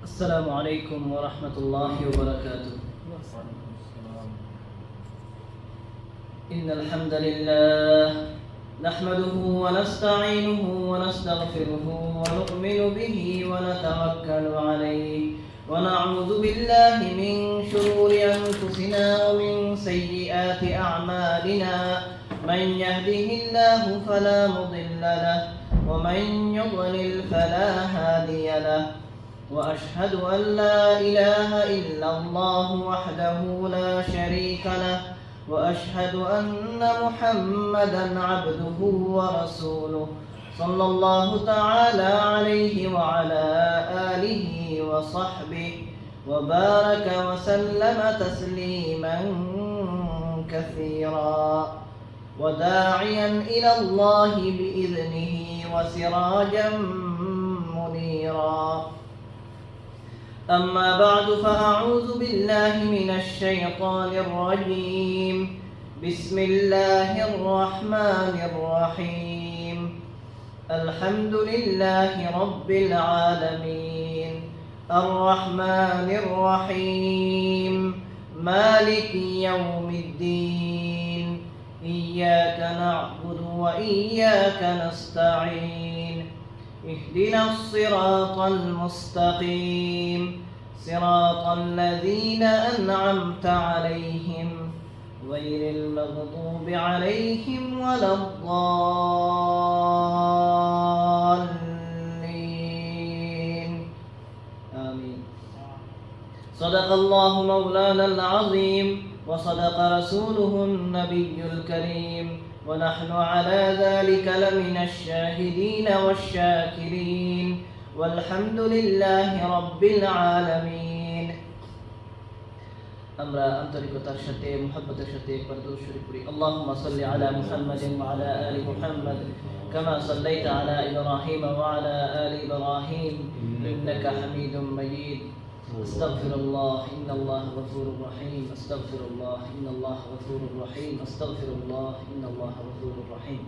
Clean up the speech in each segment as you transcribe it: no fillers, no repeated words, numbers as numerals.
السلام عليكم ورحمة الله وبركاته. إن الحمد لله نحمده ونستعينه ونستغفره ونؤمن به ونتوكل عليه ونعوذ بالله من شرور أنفسنا ومن سيئات أعمالنا. من يهده الله فلا مضل له ومن يضلل فلا هادي له. وأشهد أن لا إله إلا الله وحده لا شريك له وأشهد أن محمدا عبده ورسوله صلى الله تعالى عليه وعلى آله وصحبه وبارك وسلم تسليما كثيرا وداعيا إلى الله بإذنه وسراجا منيرا. أما بعد فأعوذ بالله من الشيطان الرجيم. بسم الله الرحمن الرحيم. الحمد لله رب العالمين الرحمن الرحيم مالك يوم الدين إياك نعبد وإياك نستعين اهدنا الصراط المستقيم صراط الذين أنعمت عليهم غير المغضوب عليهم ولا الضالين آمين. صدق الله مولانا العظيم وصدق رسوله النبي الكريم ونحن على ذلك لمن الشاهدين والشاكرين والحمد لله رب العالمين. আমরা আন্তরিকতার সাথে মুহাব্বতের সাথে একবার দুরূদ শরীফ পড়ি। আল্লাহুম্মা সাল্লি আলা মুহাম্মাদিন ওয়া আলা আলি মুহাম্মাদ কামা সাল্লাইতা আলা ইব্রাহিম ওয়া আলা আলি ইব্রাহিম ইন্নাকা হামিদুম মাজিদ। أستغفر الله إن الله غفور رحيم أستغفر الله إن الله غفور رحيم أستغفر الله إن الله غفور رحيم.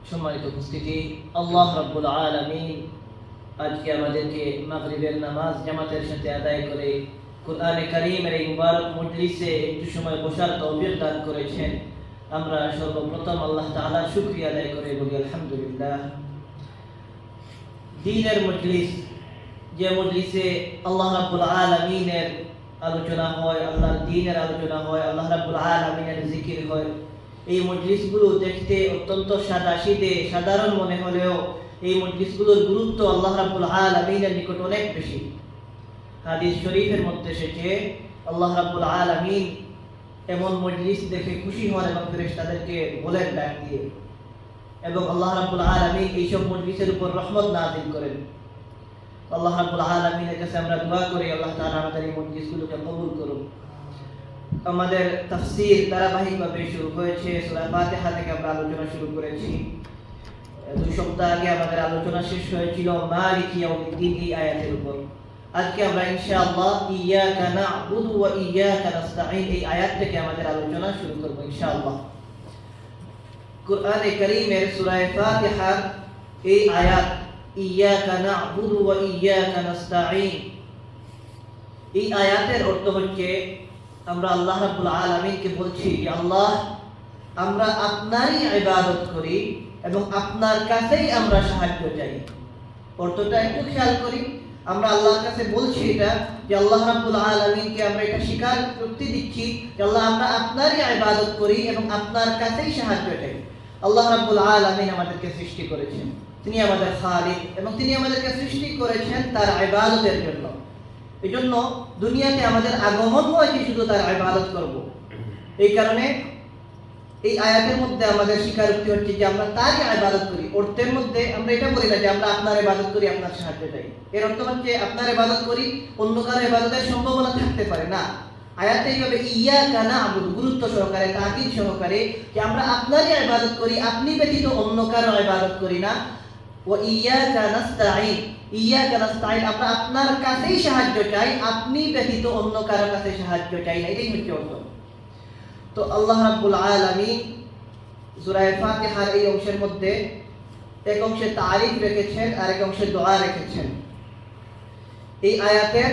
সম্মানিত উপস্থিতি, আল্লাহ রাব্বুল আলামিন আজকে আমাদেরকে মাগরিবের নামাজ জামাতের সাথে আদায় করে কুরআনে কারীমের এই মুবারক মজলিসে একটু সময় বসার তৌফিক দান করেছেন। আমরা সর্বপ্রথম আল্লাহ তাআলার শুকরিয়া আদায় করে বলি আলহামদুলিল্লাহ। দ্বীনের মজলিস, যে মজলিসে আল্লাহ রাব্বুল আলামিনের আলোচনা হয়, আল্লাহর দ্বীনের আলোচনা হয়, আল্লাহ রাব্বুল আলামিনের জিকির হয়, এই মজলিসগুলো দেখতে অত্যন্ত সাদাসিধে সাধারণ মনে হলেও এই মজলিসগুলোর গুরুত্ব আল্লাহ রাব্বুল আলামিনের নিকট অনেক বেশি। হাদিস শরীফের মধ্যে এসেছে আল্লাহ রাব্বুল আলামিন এমন মজলিস দেখে খুশি হন এবং ফেরেশতাদেরকে বলেন ডাক দিয়ে, এবং আল্লাহ রাব্বুল আলামিন এইসব মজলিসের উপর রহমত নাযিল করেন। আল্লাহ রাব্বুল আলামিনের কাছে আমরা দোয়া করি আল্লাহ তাআলা আমাদের এই মজলিসগুলোকে কবুল করুন। আমাদের তাফসীর ধারাবাহিকভাবে শুরু হয়েছে, সূরা ফাতিহা থেকে আমরা আলোচনা শুরু করেছি। 2 সপ্তাহ আগে আমাদের আলোচনা শেষ হয়েছিল মালিক ইয়াউমিদ্দিন এই আয়াতের উপর। আজকে আমরা ইনশাআল্লাহ ইয়াকা না'বুদু ওয়া ইয়াকা নাস্তাঈন এই আয়াত থেকে আমাদের আলোচনা শুরু করব ইনশাআল্লাহ। কুরআনে কারীমের সূরা ফাতিহার এই আয়াত ইয়াকা না'বুদু ওয়া ইয়াকা নাস্তাঈন, এই আয়াতের অর্থ হচ্ছে আমরা আল্লাহ রাব্বুল আলামিনকে বলছি যে আল্লাহ, আমরা আপনারই ইবাদত করি এবং আপনার কাছেই আমরা সাহায্য চাই। অর্থটা একটু খেয়াল করি, আমরা আল্লাহর কাছে বলছি এটা যে আল্লাহ রাব্বুল আলামিনকে আমরা এটা স্বীকার করতে দিচ্ছি যে আল্লাহ, আমরা আপনারই ইবাদত করি এবং আপনার কাছেই সাহায্য চাই। আল্লাহ রাব্বুল আলামিন আমাদেরকে সৃষ্টি করেছেন, তিনি আমাদের খালিক এবং তিনি আমাদেরকে সৃষ্টি করেছেন তার ইবাদতের জন্য। এই জন্য দুনিয়াতে আমাদের আগমন হয়েছে শুধু তার ইবাদত করব। এই কারণে এই আয়াতের মধ্যে আমাদের স্বীকারোক্তি হচ্ছে যে আমরা তারই ইবাদত করি। অর্থের মধ্যে আমরা এটা বলি না যে আমরা আপনার ইবাদত করি, আপনার সাহায্য চাই। এর অর্থ হচ্ছে আপনার ইবাদত করি, অন্য কারো ইবাদতের সম্ভাবনা থাকতে পারে না। আয়াতে এইভাবে ইয়াকা না'বুদু গুরুত্ব সহকারে, তাকিদ সহকারে যে আমরা আপনারই ইবাদত করি, আপনি ব্যতীত অন্য কারো ইবাদত করি না। ওয়া ইয়াকা নাস্তাঈন, ইয়াকা নাস্তাঈন আমরা আপনার কাছেই সাহায্য চাই, আপনি ব্যতীত অন্য কারো কাছে সাহায্য চাই না। এটাই হচ্ছে অর্থ। তো আল্লাহ রাব্বুল আলামিন সূরা ফাতিহার এই অংশের মধ্যে এক অংশে তারিফ রেখেছেন আর এক অংশে দোয়া রেখেছেন। এই আয়াতের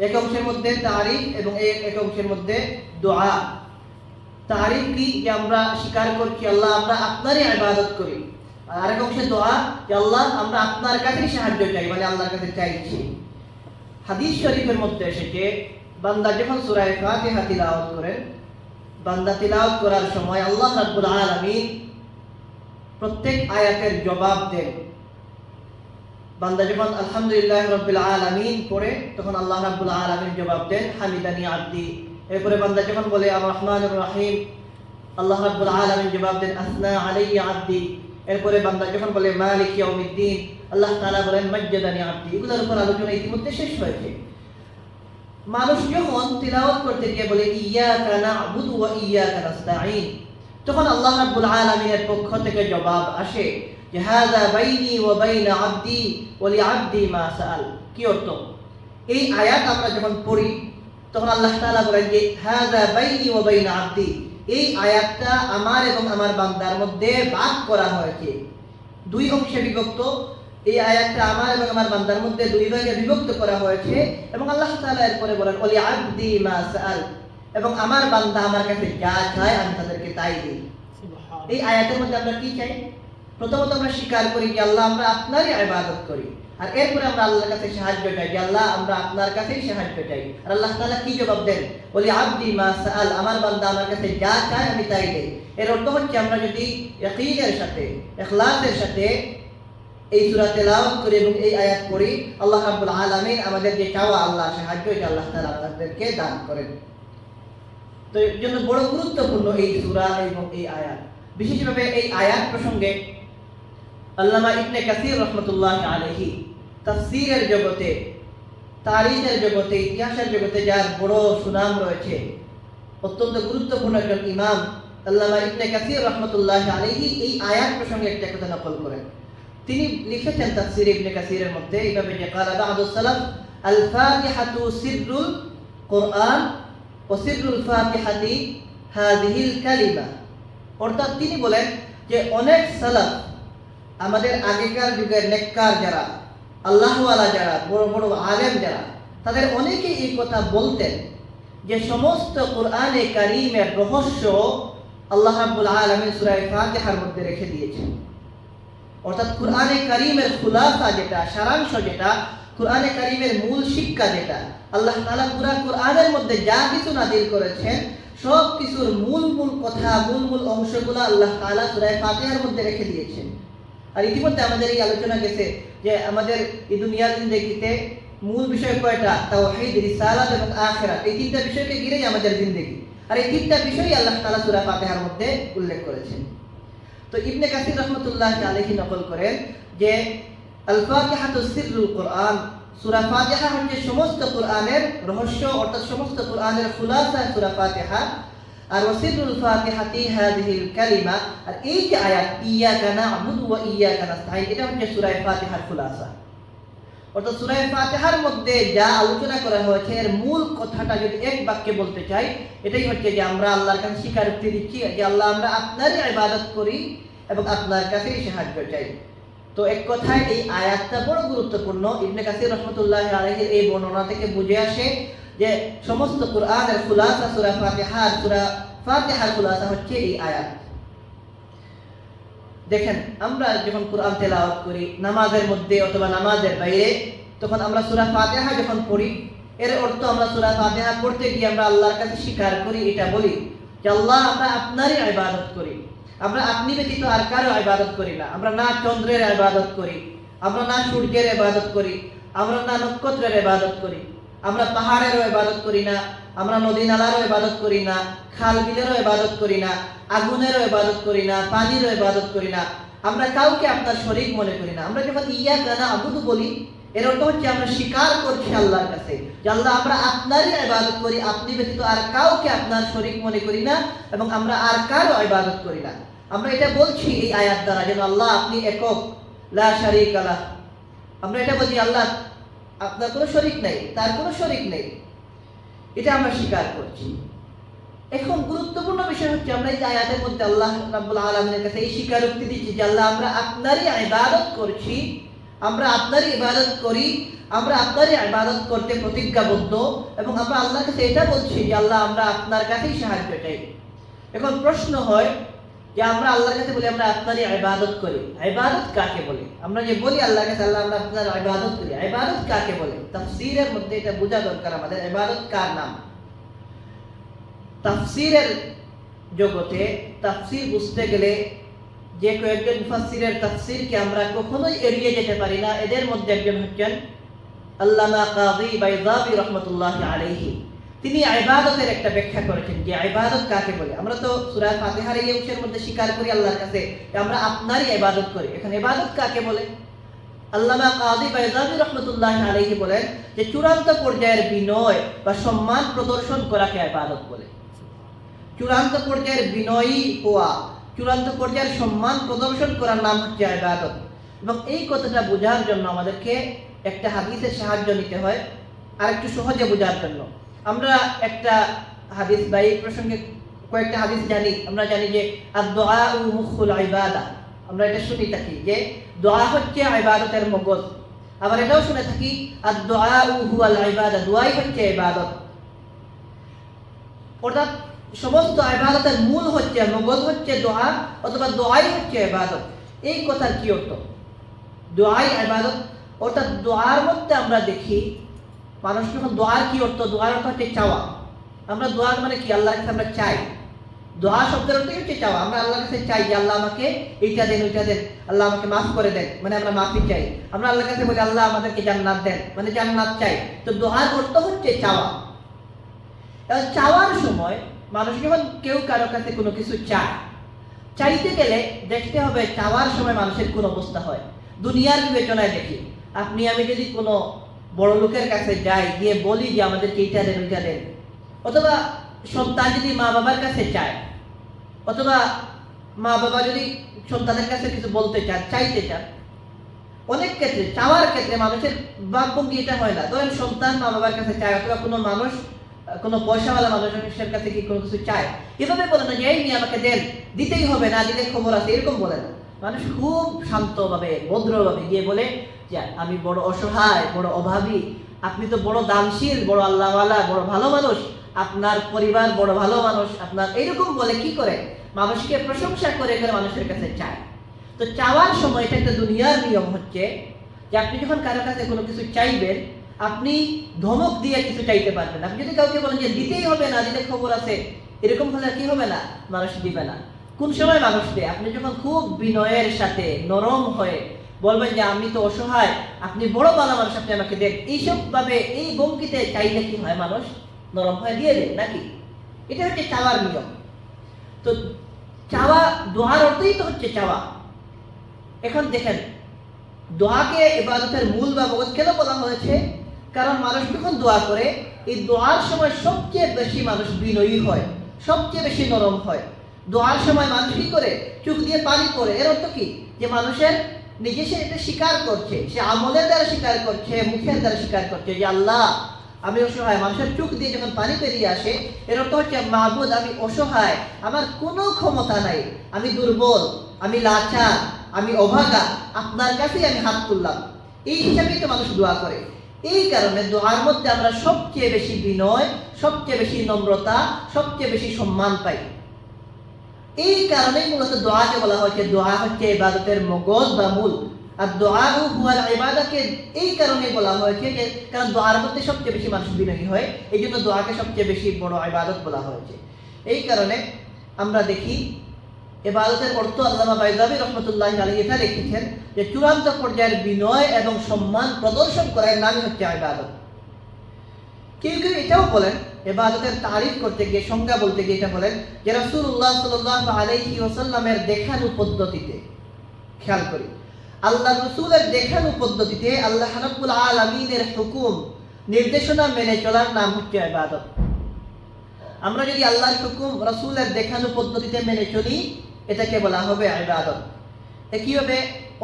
এক অংশের মধ্যে তারিফ এবং এক অংশের মধ্যে দোয়া। তারিফ কি, যে আমরা স্বীকার করছি আল্লাহ আমরা আপনারই ইবাদত করি, আর আরেক অংশে দোয়া, যে আল্লাহ আমরা আপনার কাছেই সাহায্য চাই, মানে আল্লাহর কাছে চাইছি। হাদিস শরীফের মধ্যে এসেছে বান্দা যখন সূরা ফাতিহা তিলাওয়াত করেন, বান্দা তিলাওয়াত করার সময় আল্লাহ রাব্বুল আলামিন প্রত্যেক আয়াতের জবাব দেন। বান্দা যখন আলহামদুলিল্লাহ রাব্বিল আলামিন পড়ে তখন আল্লাহ রাব্বুল আলামিন জবাব দেন হামিদানি আব্দি। এরপরে বান্দা যখন বলে আর রহমানুর রহিম, আল্লাহ রাব্বুল আলামিন জবাব দেন আসনা আলাইয়া আব্দি। এরপরে বান্দা যখন বলে মালিক ইয়াউমিদ্দিন, আল্লাহ তাআলা বলেন মাজ্জাদানি আব্দি। এগুলোর উপর আলোচনা ইতিমধ্যে শেষ হয়েছে। মানুষ যখন তিলাওয়াত করতে গিয়ে বলে ইয়াকা না'বুদু ওয়া ইয়াকা নাস্তাঈন, তখন আল্লাহ রাব্বুল আলামিনের পক্ষ থেকে জবাব আসে যে হাযা বাইনি ওয়া বাইনা আব্দি ওয়া লিআব্দি মা সাআল। কি অর্থ? এই আয়াত আমরা যখন পড়ি তখন আল্লাহ তাআলা বলেন যে হাযা বাইনি ওয়া বাইনা আব্দি, এই আয়াতটা আমার এবং আমার বান্দার মধ্যে ভাগ করা হয়েছে, দুই অংশে বিভক্ত। এই আয়াতটা আমার এবং আমার বান্দার মধ্যে দুই ভাগে বিভক্ত করা হয়েছে। এবং আল্লাহ তাআলা এরপরে বলেন ওয়া লিআব্দি মা সাআল, এবং আমার বান্দা আমার কাছে যা চায় আমি তাদেরকে তাই দিই। এই আয়াতের মধ্যে আমরা কি চাই? প্রথমত আমরা স্বীকার করি যে আল্লাহ আমরা আপনারই ইবাদত করি, আর এরপরে আমরা আল্লাহর কাছে সাহায্য চাই যে আল্লাহ আমরা আপনার কাছেই সাহায্য চাই। আর আল্লাহ তাআলা কি জবাব দেন? ওলি আব্দি মা সাআল, আমার বান্দা আমার কাছে যা চায় আমি তাই দেই। এর অর্থ হচ্ছে আমরা যদি ইয়াকিনের সাথে ইখলাসের সাথে এই সূরা তেলাওয়াত করি এবং এই আয়াত পড়ি, আল্লাহ রাব্বুল আলামিন আমাদের যে চাওয়া আল্লাহ সাহায্য, এটা আল্লাহ তাআলা আমাদেরকে দান করেন। তো এর জন্য বড় গুরুত্বপূর্ণ এই সূরা এবং এই আয়াত। বিশেষভাবে এই আয়াত প্রসঙ্গে আল্লামা ইবনে কাসির রাহমাতুল্লাহি আলাইহি তাফসীরের জগতে, তারিখের জগতে, ইতিহাসের জগতে যার বড় সুনাম রয়েছে, অত্যন্ত গুরুত্বপূর্ণ একজন ইমাম আল্লামা ইবনে কাসির রাহমাতুল্লাহি আলাইহি এই আয়াত প্রসঙ্গে একটা কথা নকল করেন। তিনি লিখেছেন তাফসীর ইবনে কাসিরের মধ্যে এইভাবে যে ক্বালা বা'দুস সালাফ আল ফাতিহাতু সিররুল কুরআন ওয়া সিররুল ফাতিহাতি হাযিহিল কালিমা। অর্থাৎ তিনি বলেন যে অনেক সালাফ, আমাদের আগেকার যুগের নেককার যারা, আল্লাহওয়ালা যারা, বড় বড় আলেম যারা, তাদের অনেকেই এই কথা বলতেন যে সমস্ত কোরআনে কারীমের রহস্য আল্লাহ রাব্বুল আলামিন সূরা ফাতিহার মধ্যে রেখে দিয়েছেন। অর্থাৎ কোরআনে কারীমের খুলাসা যেটা, সারাংশ যেটা, কোরআনে কারীমের মূল শিক্ষা যেটা, আল্লাহ তাআলা পুরা কোরআনের মধ্যে যা কিছু নাযিল করেছেন সব কিছুর মূল কথা, মূল অংশগুলো আল্লাহ তাআলা সূরা ফাতিহার মধ্যে রেখে দিয়েছেন। আর ইতিমধ্যে আমাদের এই আলোচনা গেছে যে আমাদের এই দুনিয়ার জিন্দেগিতে মূল বিষয় কয়টা? তাওহীদ, রিসালাত এবং আখিরাত। এই তিনটা বিষয়কে ঘিরেই আমাদের জিন্দেগি, আর এই তিনটা বিষয়ই আল্লাহ তাআলা সূরা ফাতিহার মধ্যে উল্লেখ করেছেন। তো ইবনে কাসির রাহমাতুল্লাহি আলাইহি নকল করেন যে আল ফাতিহাতু সিররুল কুরআন, সূরা ফাতিহা হচ্ছে সমস্ত কোরআনের রহস্য, অর্থাৎ সমস্ত কোরআনের খুলাসা সূরা ফাতিহা। আর ওয়াসিরুল ফাতিহাতি হাযিহিল কালিমা, আর এই যে আয়াত ইয়াকা না'বুদু ওয়া ইয়াকা নাস্তাঈন, এটা হচ্ছে সূরা ফাতিহার খুলাসা। অর্থাৎ সূরা ফাতিহার মধ্যে যা আলোচনা করা হয়েছে এর মূল কথাটা যদি এক বাক্যে বলতে চাই, এটাই হচ্ছে যে আমরা আল্লাহর কাছে স্বীকারোক্তি দিচ্ছি যে আল্লাহ আমরা আপনারই ইবাদত করি এবং আপনার কাছেই সাহায্য চাই। তো এক কথায় এই আয়াতটা বড় গুরুত্বপূর্ণ। ইবনে কাসির রাহমাতুল্লাহি আলাইহির এই বর্ণনা থেকে বুঝে আসে যে সমস্ত কোরআনের খুলাসা সূরা ফাতিহার খুলাসা হচ্ছে এই আয়াত। দেখেন, আমরা যখন কোরআন তেলাওয়াত করি নামাজের মধ্যে অথবা নামাজের বাইরে, তখন আমরা সূরা ফাতিহা যখন পড়ি, এর অর্থ আমরা সূরা ফাতিহা পড়তে গিয়ে আমরা আল্লাহর কাছে স্বীকার করি, এটা বলি যে আল্লাহ আমরা আপনারই ইবাদত করি, আমরা আপনি ব্যতীত আর কারো ইবাদত করি না। আমরা না চন্দ্রের ইবাদত করি, আমরা না সূর্যের ইবাদত করি, আমরা না নক্ষত্রের ইবাদত করি, আমরা পাহাড়েরও ইবাদত করি না, আমরা নদী নালারও ইবাদত করি না, খাল বিলেরও ইবাদত করি না, আগুনেরও ইবাদত করি না, পানিরও ইবাদত করি না, আমরা কাউকে আপনার শরীক মনে করি না। আমরা যখন ইয়াকা না'বুদু বলি, এর অর্থ হচ্ছে আমরা স্বীকার করছি আল্লাহর কাছে যে আল্লাহ আমরা আপনারই ইবাদত করি, আপনি ব্যতীত আর কাউকে আপনার শরীক মনে করি না, এবং আমরা আর কারো ইবাদত করি না। আমরা এটা বলছি এই আয়াত দ্বারা যেন আল্লাহ আপনি একক, লা শারীকা লাহ। আমরা এটা বলছি আল্লাহ আপনার কোনো শরীক নেই, তার কোনো শরীক নেই, এটা আমরা স্বীকার করছি। এখন গুরুত্বপূর্ণ বিষয় হচ্ছে আমরা এই আয়াতের মধ্যে আল্লাহ রাব্বুল আলামিনের কাছে এই স্বীকারোক্তি দিচ্ছি যে আল্লাহ আমরা আপনারই ইবাদত করছি, আমরা আপনারই ইবাদত করি, আমরা আপনারই ইবাদত করতে প্রতিজ্ঞাবদ্ধ এবং আমরা আল্লাহর কাছে এটা বলছি যে আল্লাহ আমরা আপনার কাছেই সাহায্য চাই। এখন প্রশ্ন হয় যে আমরা আল্লাহর কাছে বলি আমরা আপনারই ইবাদত করি, ইবাদত কাকে বলে? আমরা যে বলি আল্লাহর কাছে আল্লাহ আমরা আপনার ইবাদত করি, ইবাদত কাকে বলে? তাফসীরের মধ্যে এটা বোঝা দরকার আমাদের, ইবাদত কার নাম। তাফসীরের জগতে তাফসীর বুঝতে গেলে যে কয়েকজন মুফাসসিরের তাফসীরকে আমরা কখনোই এড়িয়ে যেতে পারি না। এদের মধ্যে একজন হচ্ছেন আল্লামা কাযী বাইযাবী রাহমাতুল্লাহি আলাইহি। তিনি ইবাদতের একটা ব্যাখ্যা করেছেন যে ইবাদত কাকে বলে। আমরা তো সূরা ফাতিহার এই অংশের মধ্যে স্বীকার করি আল্লাহর কাছে যে আমরা আপনারই ইবাদত করি। এখন ইবাদত কাকে বলে? আল্লামা কাযী বাইযাবী রাহমাতুল্লাহি আলাইহি বলেন যে চূড়ান্ত পর্যায়ের বিনয় বা সম্মান প্রদর্শন করাকে ইবাদত বলে। চূড়ান্ত পর্যায়ের বিনয়ী হওয়া, চূড়ান্ত পর্যায়ের সম্মান প্রদর্শন করার নাম হচ্ছে ইবাদত। এবং এই কথাটা বোঝার জন্য আমাদেরকে একটা হাদিসের সাহায্য নিতে হয় আর একটু সহজে বোঝার জন্য। আমরা একটা হাদিস বা এই প্রসঙ্গে কয়েকটা হাদিস জানি। আমরা জানি যে আদ-দুআউ মুখুল ইবাদা, আমরা এটা শুনে থাকি যে দোয়া হচ্ছে ইবাদতের মগজ। আবার এটাও শুনে থাকি আদ-দুআউ হুয়াল ইবাদা, দোয়াই হচ্ছে ইবাদত। অর্থাৎ সমস্ত ইবাদতের মূল হচ্ছে, মগজ হচ্ছে দোয়া, অথবা দোয়াই হচ্ছে ইবাদত। এই কথার কি অর্থ? দোয়াই ইবাদত, অর্থাৎ দোয়ার মধ্যে আমরা দেখি মানুষ যখন দোয়ার কি অর্থ, দোয়ার অর্থ হচ্ছে চাওয়া। আমরা দোয়ার মানে কি? আল্লাহর কাছে আমরা চাই। দোয়া শব্দের অর্থই হচ্ছে চাওয়া। আমরা আল্লাহর কাছে চাই যে আল্লাহ আমাকে এইটা দেন, ওইটা দেন, আল্লাহ আমাকে মাফ করে দেন, মানে আমরা মাফি চাই। আমরা আল্লাহর কাছে বলি আল্লাহ আমাদেরকে জান্নাত দেন, মানে জান্নাত চাই। তো দোয়ার অর্থ হচ্ছে চাওয়া। এবং চাওয়ার সময় মানুষ যখন কেউ কারো কাছে কোনো কিছু চায়, চাইতে গেলে দেখতে হবে চাওয়ার সময় মানুষের কোন অবস্থা হয়। দুনিয়ার বিবেচনায় দেখি, আপনি আমি যদি কোনো বড় লোকের কাছে যাই, গিয়ে বলি যে আমাদেরকে এইটা দেন, ওইটা দেন, অথবা সন্তান যদি মা বাবার কাছে চায়, অথবা মা বাবা যদি সন্তানের কাছে কিছু বলতে চান, চাইতে চান, অনেক ক্ষেত্রে চাওয়ার ক্ষেত্রে মানুষের ভাবভঙ্গি এটা হয় না। ধরেন সন্তান মা বাবার কাছে চায়, অথবা কোনো মানুষ কোনো পয়সাওয়ালা মানুষের কাছে কি কোনো কিছু চায়, এভাবে বলে না যে এই নিয়ে আমাকে দেন, দিতেই হবে, না দিলে খবর আছে, এরকম বলে না। মানুষ খুব শান্তভাবে ভদ্রভাবে গিয়ে বলে যে আমি বড় অসহায়, বড় অভাবী, আপনি তো বড় দানশীল, বড় আল্লাহওয়ালা, বড় ভালো মানুষ, আপনার পরিবার বড় ভালো মানুষ, আপনার এইরকম বলে কি করে মানুষকে প্রশংসা করে করে মানুষের কাছে চায়। তো চাওয়ার সময় এটা একটা দুনিয়ার নিয়ম হচ্ছে যে আপনি যখন কারো কাছে কোনো কিছু চাইবেন, আপনি ধমক দিয়ে কিছু চাইতে পারবেন। আপনি যদি কাউকে বলেন যে দিতেই হবে, না দিলে খবর আছে, এরকম হলে কি হবে না? মানুষ দিবে না। কোন সময় মানুষ দেয়? আপনি যখন খুব বিনয়ের সাথে নরম হয়ে বলবেন যে আমি তো অসহায়, আপনি বড় ভালো মানুষ, আপনি আমাকে দেন, এইসব ভাবে এই ভঙ্গিতে চাইলে কি হয়? মানুষ নরম হয়ে দিয়ে দেয় নাকি? এটা হচ্ছে চাওয়ার নিয়ম। তো চাওয়া, দোয়ার অর্থই তো হচ্ছে চাওয়া। এখন দেখেন দোয়াকে ইবাদতের মূল বা মগজ কেন বলা হয়েছে? কারণ মানুষ যখন দোয়া করে, এই দোয়ার সময় সবচেয়ে বেশি মানুষ বিনয়ী হয়, সবচেয়ে বেশি নরম হয়। দোয়ার সময় মানুষ কি করে? চোখ দিয়ে পানি পড়ে। এর অর্থ কি? যে মানুষের নিজে সে এটা স্বীকার করছে, সে আমলের দ্বারা স্বীকার করছে, মুখের দ্বারা স্বীকার করছে যে আল্লাহ আমি অসহায়। মানুষের চোখ দিয়ে যখন পানি বেরিয়ে আসে, এর অর্থ হচ্ছে মাহবুদ আমি অসহায়, আমার কোনো ক্ষমতা নাই, আমি দুর্বল, আমি লাচার, আমি অভাগা, আপনার কাছেই আমি হাত তুললাম। এই হিসাবেই তো মানুষ দোয়া করে। এই কারণে দোয়ার মধ্যে আমরা সবচেয়ে বেশি বিনয়, সবচেয়ে বেশি নম্রতা, সবচেয়ে বেশি সম্মান পাই। এই কারণেই মূলত দোয়াকে বলা হয়েছে দোয়া হচ্ছে ইবাদতের মগজ বা মূল। আর দোয়াউ হুয়াল ইবাদাকে এই কারণে বলা হয়েছে যে কারণ দোয়ার মধ্যে সবচেয়ে বেশি মানুষ বিনয়ী হয়, এই জন্য দোয়াকে সবচেয়ে বেশি বড় ইবাদত বলা হয়েছে। এই কারণে আমরা দেখি ইবাদতের অর্থ আল্লামা বাইযাবী রাহমাতুল্লাহি আলাইহি এটা লিখেছেন যে চূড়ান্ত পর্যায়ের বিনয় এবং সম্মান প্রদর্শন করার নামই হচ্ছে ইবাদত। কেউ কেউ এটাও বলেন, ইবাদতের তারিফ করতে গিয়ে, সংজ্ঞা বলতে গিয়ে এটা বলেন যে রাসূলুল্লাহ সাল্লাল্লাহু আলাইহি ওয়াসাল্লামের দেখানো পদ্ধতিতে, খেয়াল করি আল্লাহ রাসূলের দেখানো পদ্ধতিতে আল্লাহ রাব্বুল আলামিনের হুকুম নির্দেশনা মেনে চলার নাম হচ্ছে ইবাদত। আমরা যদি আল্লাহর হুকুম রাসূলের দেখানো পদ্ধতিতে মেনে চলি, এটাকে বলা হবে ইবাদত। একইভাবে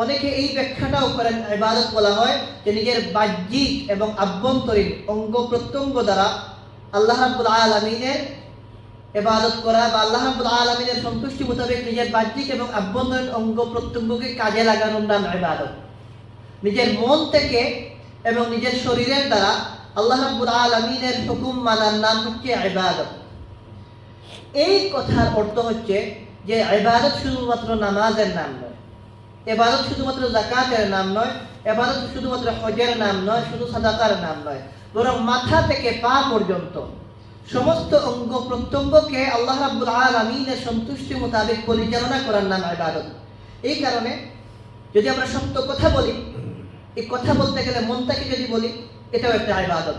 অনেকে এই ব্যাখ্যাটাও করেন ইবাদত বলা হয় যে নিজের বাহ্যিক এবং আভ্যন্তরীণ অঙ্গ প্রত্যঙ্গ দ্বারা আল্লাহ রাব্বুল আলামিনের ইবাদত করা, বা আল্লাহ রাব্বুল আলামিনের সন্তুষ্টি মোতাবেক নিজের বাহ্যিক এবং আভ্যন্তরীণ অঙ্গ প্রত্যঙ্গকে কাজে লাগানোর নাম ইবাদত। নিজের মন থেকে এবং নিজের শরীরের দ্বারা আল্লাহ রাব্বুল আলামিনের হুকুম মানার নাম হচ্ছে ইবাদত। এই কথার অর্থ হচ্ছে যে ইবাদত শুধুমাত্র নামাজের নাম নয়, ইবাদত শুধুমাত্র যাকাতের নাম নয়, ইবাদত শুধুমাত্র হজের নাম নয়, শুধু সাদাকার নাম নয়, বরং মাথা থেকে পা পর্যন্ত সমস্ত অঙ্গ প্রত্যঙ্গকে আল্লাহ রাব্বুল আলামিনের সন্তুষ্টি মোতাবেক পরিচালনা করার নাম ইবাদত। এই কারণে যদি আমরা সত্য কথা বলি, এই কথা বলতে গেলে মনটাকে যদি বলি, এটাও একটা ইবাদত।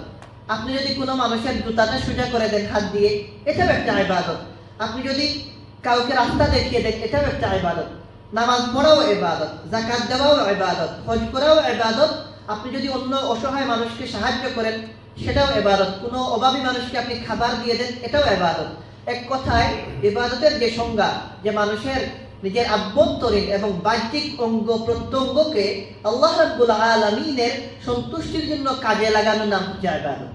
আপনি যদি কোনো মানুষের জুতাটা সোজা করে দেন হাত দিয়ে, এটাও একটা ইবাদত। আপনি যদি কাউকে রাস্তা দেখিয়ে দেন, এটাও একটা ইবাদত। নামাজ পড়াও ইবাদত, যাকাত দেওয়াও ইবাদত, হজ করাও ইবাদত। আপনি যদি অন্য অসহায় মানুষকে সাহায্য করেন, সেটাও ইবাদত। কোনো অভাবী মানুষকে আপনি খাবার দিয়ে দেন, এটাও ইবাদত। এক কথায় ইবাদতের যে সংজ্ঞা, যে মানুষের নিজের আভ্যন্তরীণ এবং বাহ্যিক অঙ্গ প্রত্যঙ্গকে আল্লাহ রাব্বুল আলামিনের সন্তুষ্টির জন্য কাজে লাগানোর নাম হচ্ছে ইবাদত।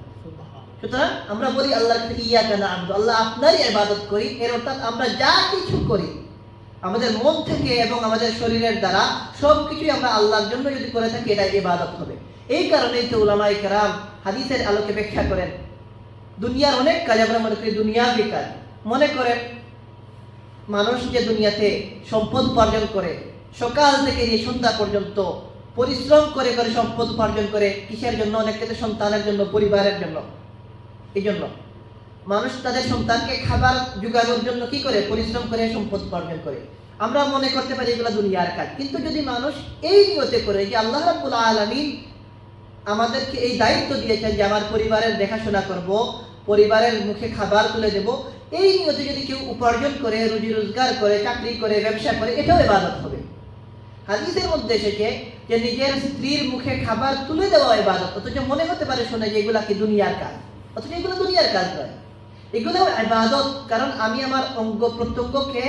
সুতরাং আমরা বলি আল্লাহর কাছে ইয়াকা না'বুদু, আল্লাহ আপনারই ইবাদত করি। এর অর্থাৎ আমরা যা কিছু করি আমাদের মন থেকে এবং আমাদের শরীরের দ্বারা সবকিছুই আমরা আল্লাহর জন্য যদি করে থাকি, এটা ইবাদত হবে। এই কারণেই তো উলামায়ে কেরাম হাদিসের আলোকে ব্যাখ্যা করেন, দুনিয়ার অনেক কাজ আমরা মনে করি দুনিয়াবি কাজ। মনে করেন মানুষ যে দুনিয়াতে সম্পদ উপার্জন করে, সকাল থেকে নিয়ে সন্ধ্যা পর্যন্ত পরিশ্রম করে করে সম্পদ উপার্জন করে, কিসের জন্য? অনেক ক্ষেত্রে সন্তানের জন্য, পরিবারের জন্য। এই জন্য মানুষ তাদের সন্তানকে খাবার যোগানোর জন্য কি করে? পরিশ্রম করে সম্পদ উপার্জন করে। আমরা মনে করতে পারি এগুলো দুনিয়ার কাজ, কিন্তু যদি মানুষ এই নিয়তে করে যে আল্লাহ রাব্বুল আলামিন আমাদেরকে এই দায়িত্ব দিয়েছেন যে আমার পরিবারের দেখাশোনা করব, পরিবারের মুখে খাবার তুলে দেব, এই নিয়তে যদি কেউ উপার্জন করে, রুজি রোজগার করে, চাকরি করে, ব্যবসা করে, এটাও ইবাদত হবে। হাদিসের মধ্যে এসেছে যে নিজের স্ত্রীর মুখে খাবার তুলে দেওয়া ইবাদত। অথচ মনে হতে পারে শুনে যে এগুলা কি দুনিয়ার কাজ, অথচ এগুলো দুনিয়ার কাজ নয়, এগুলো ইবাদত। কারণ আমি আমার অঙ্গ প্রত্যঙ্গকে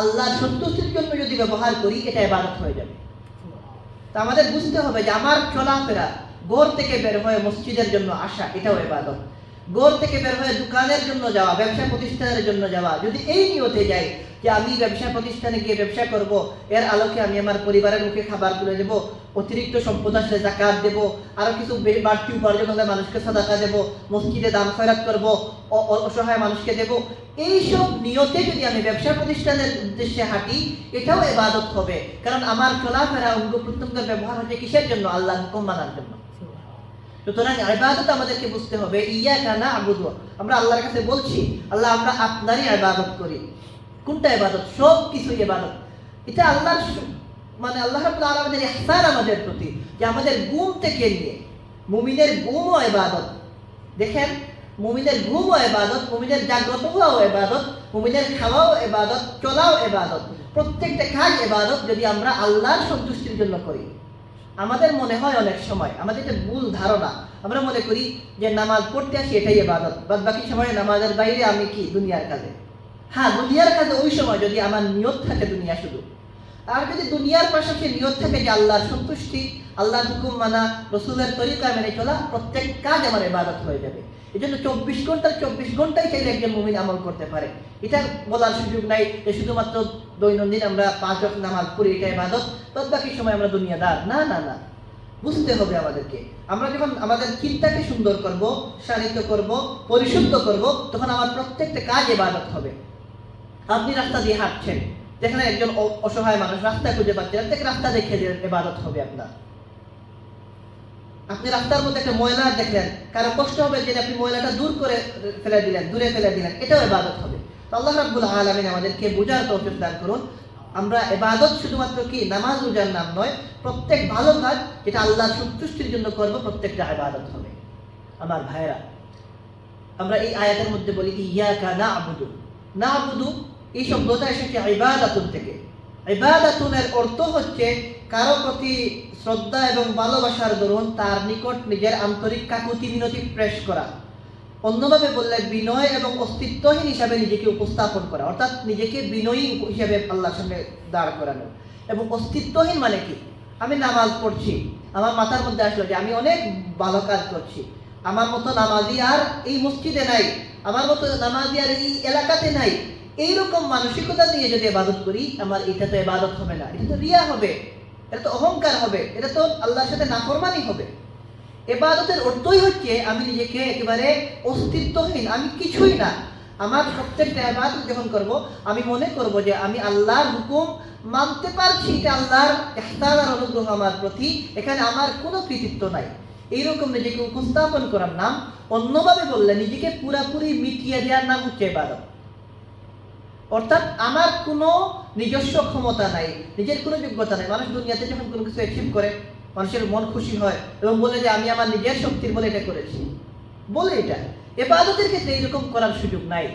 আল্লাহর সন্তুষ্টির জন্য যদি ব্যবহার করি, এটা ইবাদত হয়ে যাবে। তা আমাদের বুঝতে হবে যে আমার চলাফেরা, ঘর থেকে বের হয়ে মসজিদের জন্য আসা, এটাও ইবাদত। ঘর থেকে বের হয়ে দোকানের জন্য যাওয়া, ব্যবসা প্রতিষ্ঠানের জন্য যাওয়া, যদি এই নিয়তে যাই যে আমি ব্যবসা প্রতিষ্ঠানে গিয়ে ব্যবসা করব, এর আলোকে আমি আমার পরিবারের মুখে খাবার তুলে দেব, অতিরিক্ত সম্পদ আসলে যাকাত দেব, আরো কিছু বাড়তি উপার্জন হলে মানুষকে সাদাকা দেব, মসজিদে দান খয়রাত করব, অসহায় মানুষকে দেব, এইসব নিয়তে যদি আমি ব্যবসা প্রতিষ্ঠানের উদ্দেশ্যে হাঁটি, এটাও ইবাদত হবে। কারণ আমার চলাফেরা, অঙ্গ প্রত্যঙ্গের ব্যবহার হচ্ছে কিসের জন্য? আল্লাহর হুকুম মানার জন্য। সুতরাং ইবাদত আমাদেরকে বুঝতে হবে ইয়াকা না'বুদু, আমরা আল্লাহর কাছে বলছি আল্লাহ আমরা আপনারই ইবাদত করি। কোনটা ইবাদত? সব কিছু ইবাদত। এটা আল্লাহর মানে আল্লাহ রাব্বুল আলামিনের ইহসান আমাদের প্রতি, যে আমাদের ঘুম থেকে নিয়ে মুমিনের ঘুমও ইবাদত। দেখেন, মুমিনের ঘুমও ইবাদত, মুমিনের জাগ্রত হওয়াও ইবাদত, মুমিনের খাওয়াও ইবাদত, চলাও ইবাদত। প্রত্যেকটা কাজ ইবাদত যদি আমরা আল্লাহর সন্তুষ্টির জন্য করি। আমাদের মনে হয় অনেক সময়, আমাদের একটা ভুল ধারণা, আমরা মনে করি যে নামাজ পড়তে আসি এটাই ইবাদত, বাদ বাকি সময় নামাজের বাইরে আমি কি দুনিয়ার কাজে। হ্যাঁ, দুনিয়ার কাজে ওই সময় যদি আমার নিয়ত থাকে দুনিয়া শুধু। আর যদি দুনিয়ার পাশাপাশি নিয়ত থাকে যে আল্লাহর সন্তুষ্টি, আল্লাহর হুকুম মানা, রসুলের তরিকা মেনে চলা, প্রত্যেক কাজ আমার ইবাদত হয়ে যাবে। এই জন্য 24 ঘন্টার 24 ঘন্টাই চাইলে একজন মুমিন আমল করতে পারে। এটা বলার সুযোগ নাই যে শুধুমাত্র দৈনন্দিন আমরা 5 ওয়াক্ত নামাজ পড়ি এটা ইবাদত, বাদ বাকি সময় আমরা দুনিয়াদার। না না না, বুঝতে হবে আমাদেরকে। আমরা যখন আমাদের চিন্তাকে সুন্দর করব, শানিত করব, পরিশুদ্ধ করব, তখন আমার প্রত্যেকটা কাজ ইবাদত হবে। আপনি রাস্তা দিয়ে হাঁটছেন, যেখানে একজন অসহায় মানুষ রাস্তা খুঁজে পাচ্ছেন, তাকে রাস্তা দেখিয়ে দিলেন, ইবাদত হবে আপনার। আপনি রাস্তার মধ্যে একটা ময়লা দেখলেন, কারো কষ্ট হবে যে আপনি ময়লাটা দূরে ফেলে দিলেন, এটাও ইবাদত হবে। তো আল্লাহ রাব্বুল আলামিন আমাদেরকে বোঝার তৌফিক দান করুন। আমরা ইবাদত শুধুমাত্র কি নামাজ রোজার নাম নয়, প্রত্যেক ভালো কাজ যেটা আল্লাহর সন্তুষ্টির জন্য করব, প্রত্যেকটা ইবাদত হবে। আমার ভাইরা, আমরা এই আয়াতের মধ্যে বলি ইয়াকা না'বুদু। না'বুদু এই শব্দটা এসেছে ইবাদাতুন থেকে। ইবাদাতুনের অর্থ হচ্ছে কারো প্রতি শ্রদ্ধা এবং ভালোবাসার দরুন তার নিকট নিজের আন্তরিক কাকুতি মিনতি পেশ করা। অন্যভাবে বললে বিনয় এবং অস্তিত্বহীন হিসাবে নিজেকে উপস্থাপন করা, অর্থাৎ নিজেকে বিনয়ী হিসাবে আল্লাহর সামনে দাঁড় করানো। এবং অস্তিত্বহীন মানে কি? আমি নামাজ পড়ছি, আমার মাথার মধ্যে আসলো যে আমি অনেক ভালো কাজ করছি, আমার মতো নামাজি আর এই মসজিদে নাই, আমার মতো নামাজি আর এই এলাকাতে নাই, এইরকম মানসিকতা নিয়ে যদি ইবাদত করি, আমার এটা তো ইবাদত হবে না, এটা তো রিয়া হবে, এটা তো অহংকার হবে, এটা তো আল্লাহর সাথে নাফরমানি হবে। ইবাদতের অর্থই হচ্ছে আমি নিজেকে একেবারে অস্তিত্বহীন, আমি কিছুই না। আমার প্রত্যেকটা ইবাদত যখন করব আমি মনে করব যে আমি আল্লাহর হুকুম মানতে পারছি, এটা আল্লাহর ইহসান আর অনুগ্রহ আমার প্রতি, এখানে আমার কোনো কৃতিত্ব নাই। এইরকম নিজেকে উপস্থাপন করার নাম, অন্যভাবে বললে নিজেকে পুরাপুরি মিটিয়ে দেওয়ার নাম হচ্ছে ইবাদত। অর্থাৎ আমার কোনো নিজস্ব ক্ষমতা নাই, নিজের কোনো যোগ্যতা নাই। মানুষ দুনিয়াতে যখন কোনো কিছু অ্যাচিভ করে মানুষের মন খুশি হয় এবং বলে যে আমি আমার নিজের শক্তির বলে এটা করেছি, বলে এটা। ইবাদতের ক্ষেত্রে এইরকম করার সুযোগ নাই।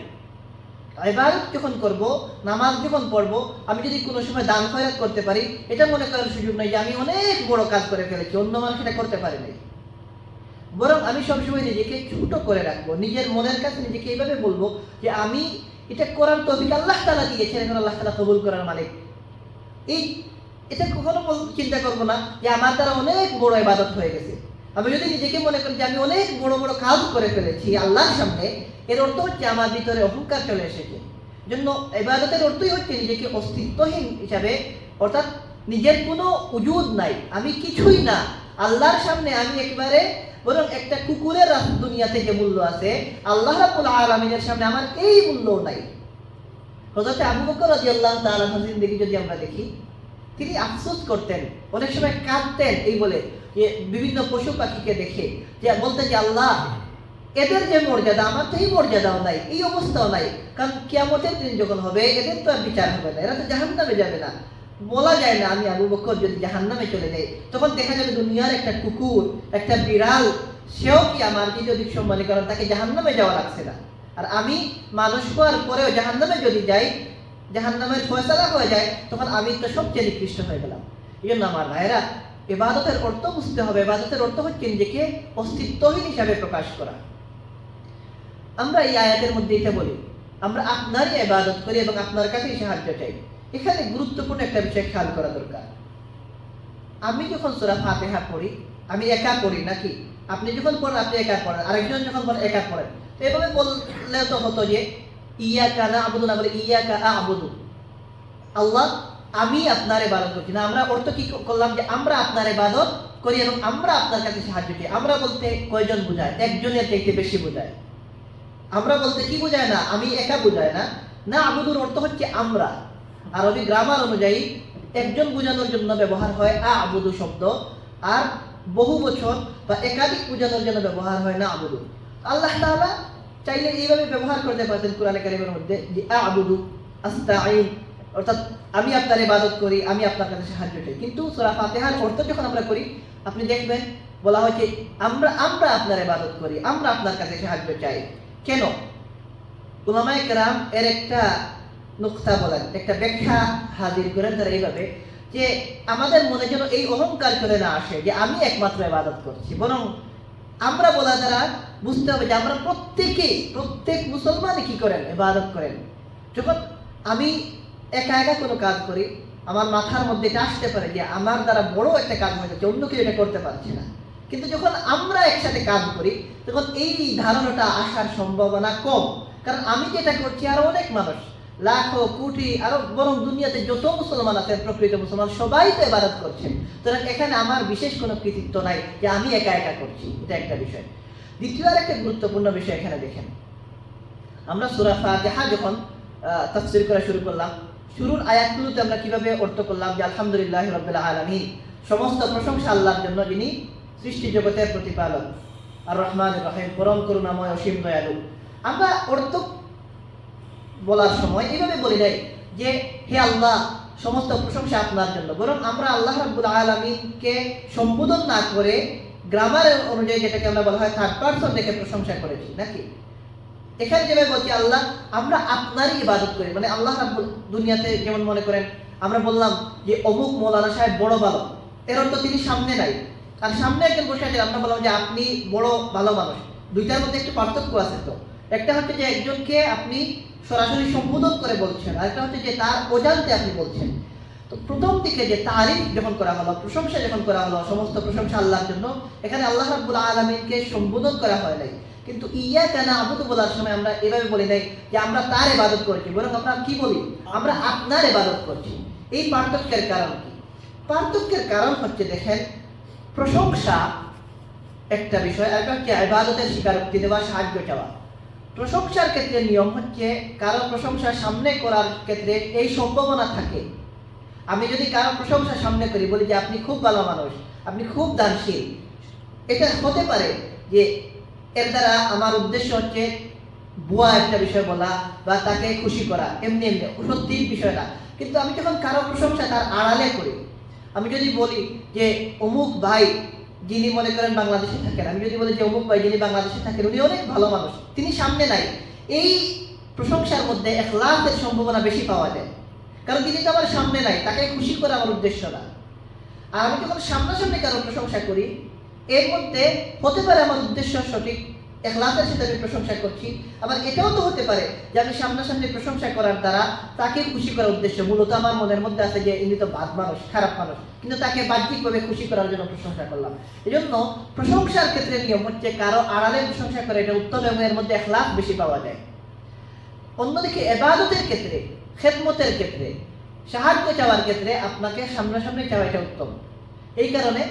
ইবাদত যখন করব, নামাজ যখন পড়বো, আমি যদি কোনো সময় দান খয়রাত করতে পারি, এটা মনে করার সুযোগ নাই যে আমি অনেক বড় কাজ করে ফেলেছি, অন্য মানুষ এটা করতে পারে নাই। বরং আমি সবসময় নিজেকে ছোট করে রাখবো, নিজের মনের কাছে নিজেকে এইভাবে বলবো যে আমি এটা করার তৌফিক আল্লাহ তাআলা দিয়েছেন, এখন আল্লাহ তাআলা কবুল করার মালিক। এটা কখনো চিন্তা করবো না যে আমার দ্বারা অনেক বড় ইবাদত হয়ে গেছে। আমি যদি নিজেকে মনে করি যে আমি অনেক বড় বড় কাজ করে ফেলেছি আল্লাহর সামনে, এর অর্থ হচ্ছে আমার ভিতরে অহংকার চলে এসেছে। জন্য ইবাদতের অর্থই হচ্ছে নিজেকে অস্তিত্বহীন হিসাবে, অর্থাৎ নিজের কোনো উজুদ নাই, আমি কিছুই না আল্লাহর সামনে, আমি একেবারে বরং একটা কুকুরের দুনিয়াতে যে মূল্য আছে আল্লাহ রাব্বুল আলামিনের সামনে আমার এই মূল্য নাই। হযরত আবু বকর রাদিয়াল্লাহু তাআলা আনহু জিন্দেগি যদি আমরা দেখি, তিনি আফসোস করতেন, অনেক সময় কাঁদতেন এই বলে যে বিভিন্ন পশু পাখিকে দেখে, যে বলতেন যে আল্লাহ এদের যে মর্যাদা আমার তো এই মর্যাদাও নাই, এই অবস্থাও নাই। কারণ কিয়ামতের দিন যখন হবে এদের তো আর বিচার হবে না, এরা তো জাহান্নামে যাবে না। বলা যায় না আমি আবু বকর যদি জাহান্নামে চলে যাই, তখন দেখা যাবে দুনিয়ার একটা কুকুর, একটা বিড়াল, সেও কি আমার যদি অধিক সম্মানী, কারণ তাকে জাহান্নামে যাওয়া লাগছে না। আর আমি মানুষ হওয়ার পরেও জাহান্নামে যদি যাই, জাহান্নামের ফয়সালা হয়ে যায়, তখন আমি তো সবচেয়ে নিকৃষ্ট হয়ে গেলাম। এই জন্য আমার ভাইরা, ইবাদতের অর্থ বুঝতে হবে। ইবাদতের অর্থ হচ্ছে নিজেকে অস্তিত্বহীন হিসাবে প্রকাশ করা। আমরা এই আয়াতের মধ্যে এটা বলি, আমরা আপনারই ইবাদত করি এবং আপনার কাছেই সাহায্য চাই। এখানে গুরুত্বপূর্ণ একটা বিষয় খেয়াল করা দরকার। আমি যখন সূরা ফাতিহা পড়ি, আমি একা পড়ি নাকি? আপনি যখন পড়েন আপনি একা পড়েন, আরেকজন যখন পড়েন একা পড়েন। তো এভাবে বললে তো হতো যে ইয়াকা না'বুদু না বলে ইয়াকা আ'বুদু, আল্লাহ আমি আপনার ইবাদত করছি না। আমরা অর্থ কি করলাম যে আমরা আপনার ইবাদত করি এবং আমরা আপনার কাছে সাহায্য চাই। আমরা বলতে কয়জন বোঝায়? একজনের চাইতে বেশি বোঝায়। আমরা বলতে কি বোঝায় না, আমি একা বোঝায় না। না আবুদুর অর্থ হচ্ছে আমরা। আরবি গ্রামার অনুযায়ী একজন বোঝানোর জন্য ব্যবহার হয় আবুদু শব্দ, আর বহু বছর বা একাধিক বোঝানোর জন্য ব্যবহার হয় না আবুদু। আল্লাহ তাআলা চাইলে এইভাবে ব্যবহার করতে পারতেন কোরআনে কারীমের মধ্যে যে আবুদু আস্তাঈন, অর্থাৎ আমি আপনার ইবাদত করি, আমি আপনার কাছে সাহায্য চাই। কিন্তু সূরা ফাতিহার অর্থ যখন আমরা করি, আপনি দেখবেন বলা হয়েছে আমরা আপনার ইবাদত করি, আমরা আপনার কাছে সাহায্য চাই। কেন? উলামায়ে কেরাম এর একটা নুকতা বলেন, একটা ব্যাখ্যা হাজির করেন তারা এইভাবে যে আমাদের মনে যেন এই অহংকার চলে না আসে যে আমি একমাত্র ইবাদত করছি, বরং আমরা বলা দ্বারা বুঝতে হবে যে আমরা প্রত্যেক মুসলমানই কি করেন? ইবাদত করেন। যখন আমি একা একা কোনো কাজ করি, আমার মাথার মধ্যে এটা আসতে পারে যে আমার দ্বারা বড় একটা কাজ হয়ে যাচ্ছে, অন্য কেউ এটা করতে পারছে না। কিন্তু যখন আমরা একসাথে কাজ করি, তখন এই ধারণাটা আসার সম্ভাবনা কম। কারণ আমি যেটা করছি আরো অনেক মানুষ, লাখো কোটি, আরো বরং দুনিয়াতে যত মুসলমান আছেন, প্রকৃত মুসলমান সবাই তো ইবাদত করছেন। সুতরাং এখানে আমার বিশেষ কোনো কৃতিত্ব নাই যে আমি একা একা করছি। এটা একটা বিষয়। দ্বিতীয় আর একটা গুরুত্বপূর্ণ বিষয় এখানে দেখেন, আমরা সূরা ফাতিহা যখন তাফসীর করা শুরু করলাম, শুরুর আয়াতগুলোতে আমরা কিভাবে অর্থ করলাম যে আলহামদুলিল্লাহি রাব্বিল আলামিন, সমস্ত প্রশংসা আল্লাহর জন্য যিনি সৃষ্টি জগতের প্রতিপালক, আর রহমানির রহিম, পরম করুণাময় অসীম দয়ালু। আমরা অর্থ বলার সময় এইভাবে বলি নাই যে হে আল্লাহ সমস্ত প্রশংসা আপনার জন্য, বরং আমরা আল্লাহ রাব্বুল আলামিনকে সম্বোধন না করে গ্রামার অনুযায়ী যেটাকে আমরা বলা হয় থার্ড পারসন দেখে প্রশংসা করেছি নাকি? এখানে যেভাবে বলছি আল্লাহ আমরা আপনারই ইবাদত করি, মানে আল্লাহ রাব্বুল, দুনিয়াতে যেমন মনে করেন আমরা বললাম যে অমুক মৌলানা সাহেব বড় ভালো, এর অর্থ তিনি সামনে নাই, আর সামনে একজন বসে আছেন, আমরা বললাম যে আপনি বড় ভালো মানুষ। দুইটার মধ্যে একটু পার্থক্য আছে। তো একটা হচ্ছে যে একজনকে আপনি সরাসরি সম্বোধন করে বলছেন, আর একটা হচ্ছে যে তার অজান্তে আপনি বলছেন। তো প্রথম দিকে যে তারিফ যখন করা হলো, প্রশংসা যখন করা হলো, সমস্ত প্রশংসা আল্লাহর জন্য, এখানে আল্লাহ রাব্বুল আলামিনকে সম্বোধন করা হয় নাই। কিন্তু ইয়াকা না'বুদু বলার সময় আমরা এভাবে বলি নাই যে আমরা তার ইবাদত করছি, বরং আমরা কি বলি? আমরা আপনার ইবাদত করছি। এই পার্থক্যের কারণ কি? পার্থক্যের কারণ হচ্ছে দেখেন, প্রশংসা একটা বিষয়, আর একটা হচ্ছে ইবাদতের স্বীকারোক্তি দেওয়া, সাহায্য চাওয়া। প্রশংসার ক্ষেত্রে নিয়ম হচ্ছে কারো প্রশংসা সামনে করার ক্ষেত্রে এই সম্ভাবনা থাকে, আমি যদি কারো প্রশংসা সামনে করি, বলি যে আপনি খুব ভালো মানুষ, আপনি খুব দানশীল, এটা হতে পারে যে এর দ্বারা আমার উদ্দেশ্য হচ্ছে ভুয়া একটা বিষয় বলা বা তাকে খুশি করা, এমনি এমনি সত্যি বিষয়টা। কিন্তু আমি যখন কারো প্রশংসা তার আড়ালে করি, আমি যদি বলি যে অমুক ভাই যিনি মনে করেন বাংলাদেশে থাকেন, আমি যদি বলি যে অমুক ভাই যিনি বাংলাদেশে থাকেন উনি অনেক ভালো মানুষ, তিনি সামনে নাই, এই প্রশংসার মধ্যে ইখলাসের সম্ভাবনা বেশি পাওয়া যায়, কারণ তিনি তো আমার সামনে নাই, তাকে খুশি করা আমার উদ্দেশ্য না। আর আমি যখন সামনাসামনি কারো প্রশংসা করি, এর মধ্যে হতে পারে আমার উদ্দেশ্য সঠিক, ইখলাসের সাথে আমি প্রশংসা করছি, আবার এটাও তো হতে পারে যে আমি সামনাসামনি প্রশংসা করার দ্বারা তাকে খুশি করার উদ্দেশ্য, মূলত আমার মনের মধ্যে আছে যে ইনি তো বাদ মানুষ, খারাপ মানুষ, কিন্তু তাকে বাহ্যিকভাবে খুশি করার জন্য প্রশংসা করলাম। এই জন্য প্রশংসার ক্ষেত্রে নিয়ম হচ্ছে কারো আড়ালে প্রশংসা করে, এটা উত্তম এবং এর মধ্যে ইখলাস বেশি পাওয়া যায়। অন্যদিকে ইবাদতের ক্ষেত্রে, খেদমতের ক্ষেত্রে, সাহায্য চাওয়ার ক্ষেত্রে আপনাকে সামনাসামনি চাওয়া এটা উত্তম। এই কারণে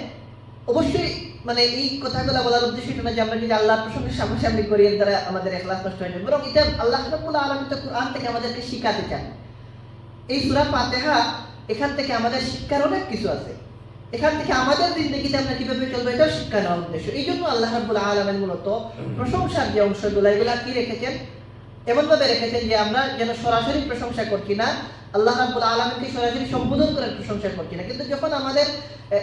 অবশ্যই মানে এই কথাগুলো বলার উদ্দেশ্য এটা না যে আমরা যদি আল্লাহর প্রশংসা সামনাসামনি করি এর দ্বারা আমাদের ইখলাস নষ্ট হয়ে যাবে, বরং এটা আল্লাহ রাব্বুল আলামিন তো কুরআন থেকে আমাদেরকে শিখাতে চান। এই সূরা ফাতিহা, এখান থেকে আমাদের শিক্ষার অনেক কিছু আছে, এখান থেকে আমাদের জিন্দেগিতে আমরা কিভাবে চলবো এটাও শিক্ষা নেওয়ার উদ্দেশ্য। এই জন্য আল্লাহ রাব্বুল আলামিন মূলত প্রশংসার যে অংশগুলো এগুলা কি রেখেছেন, এমনভাবে রেখেছেন যে আমরা যেন সরাসরি প্রশংসা করছি না, আল্লাহ রাব্বুল আলামিনকে সরাসরি সম্বোধন করে প্রশংসা করছি না, কিন্তু যখন আমাদের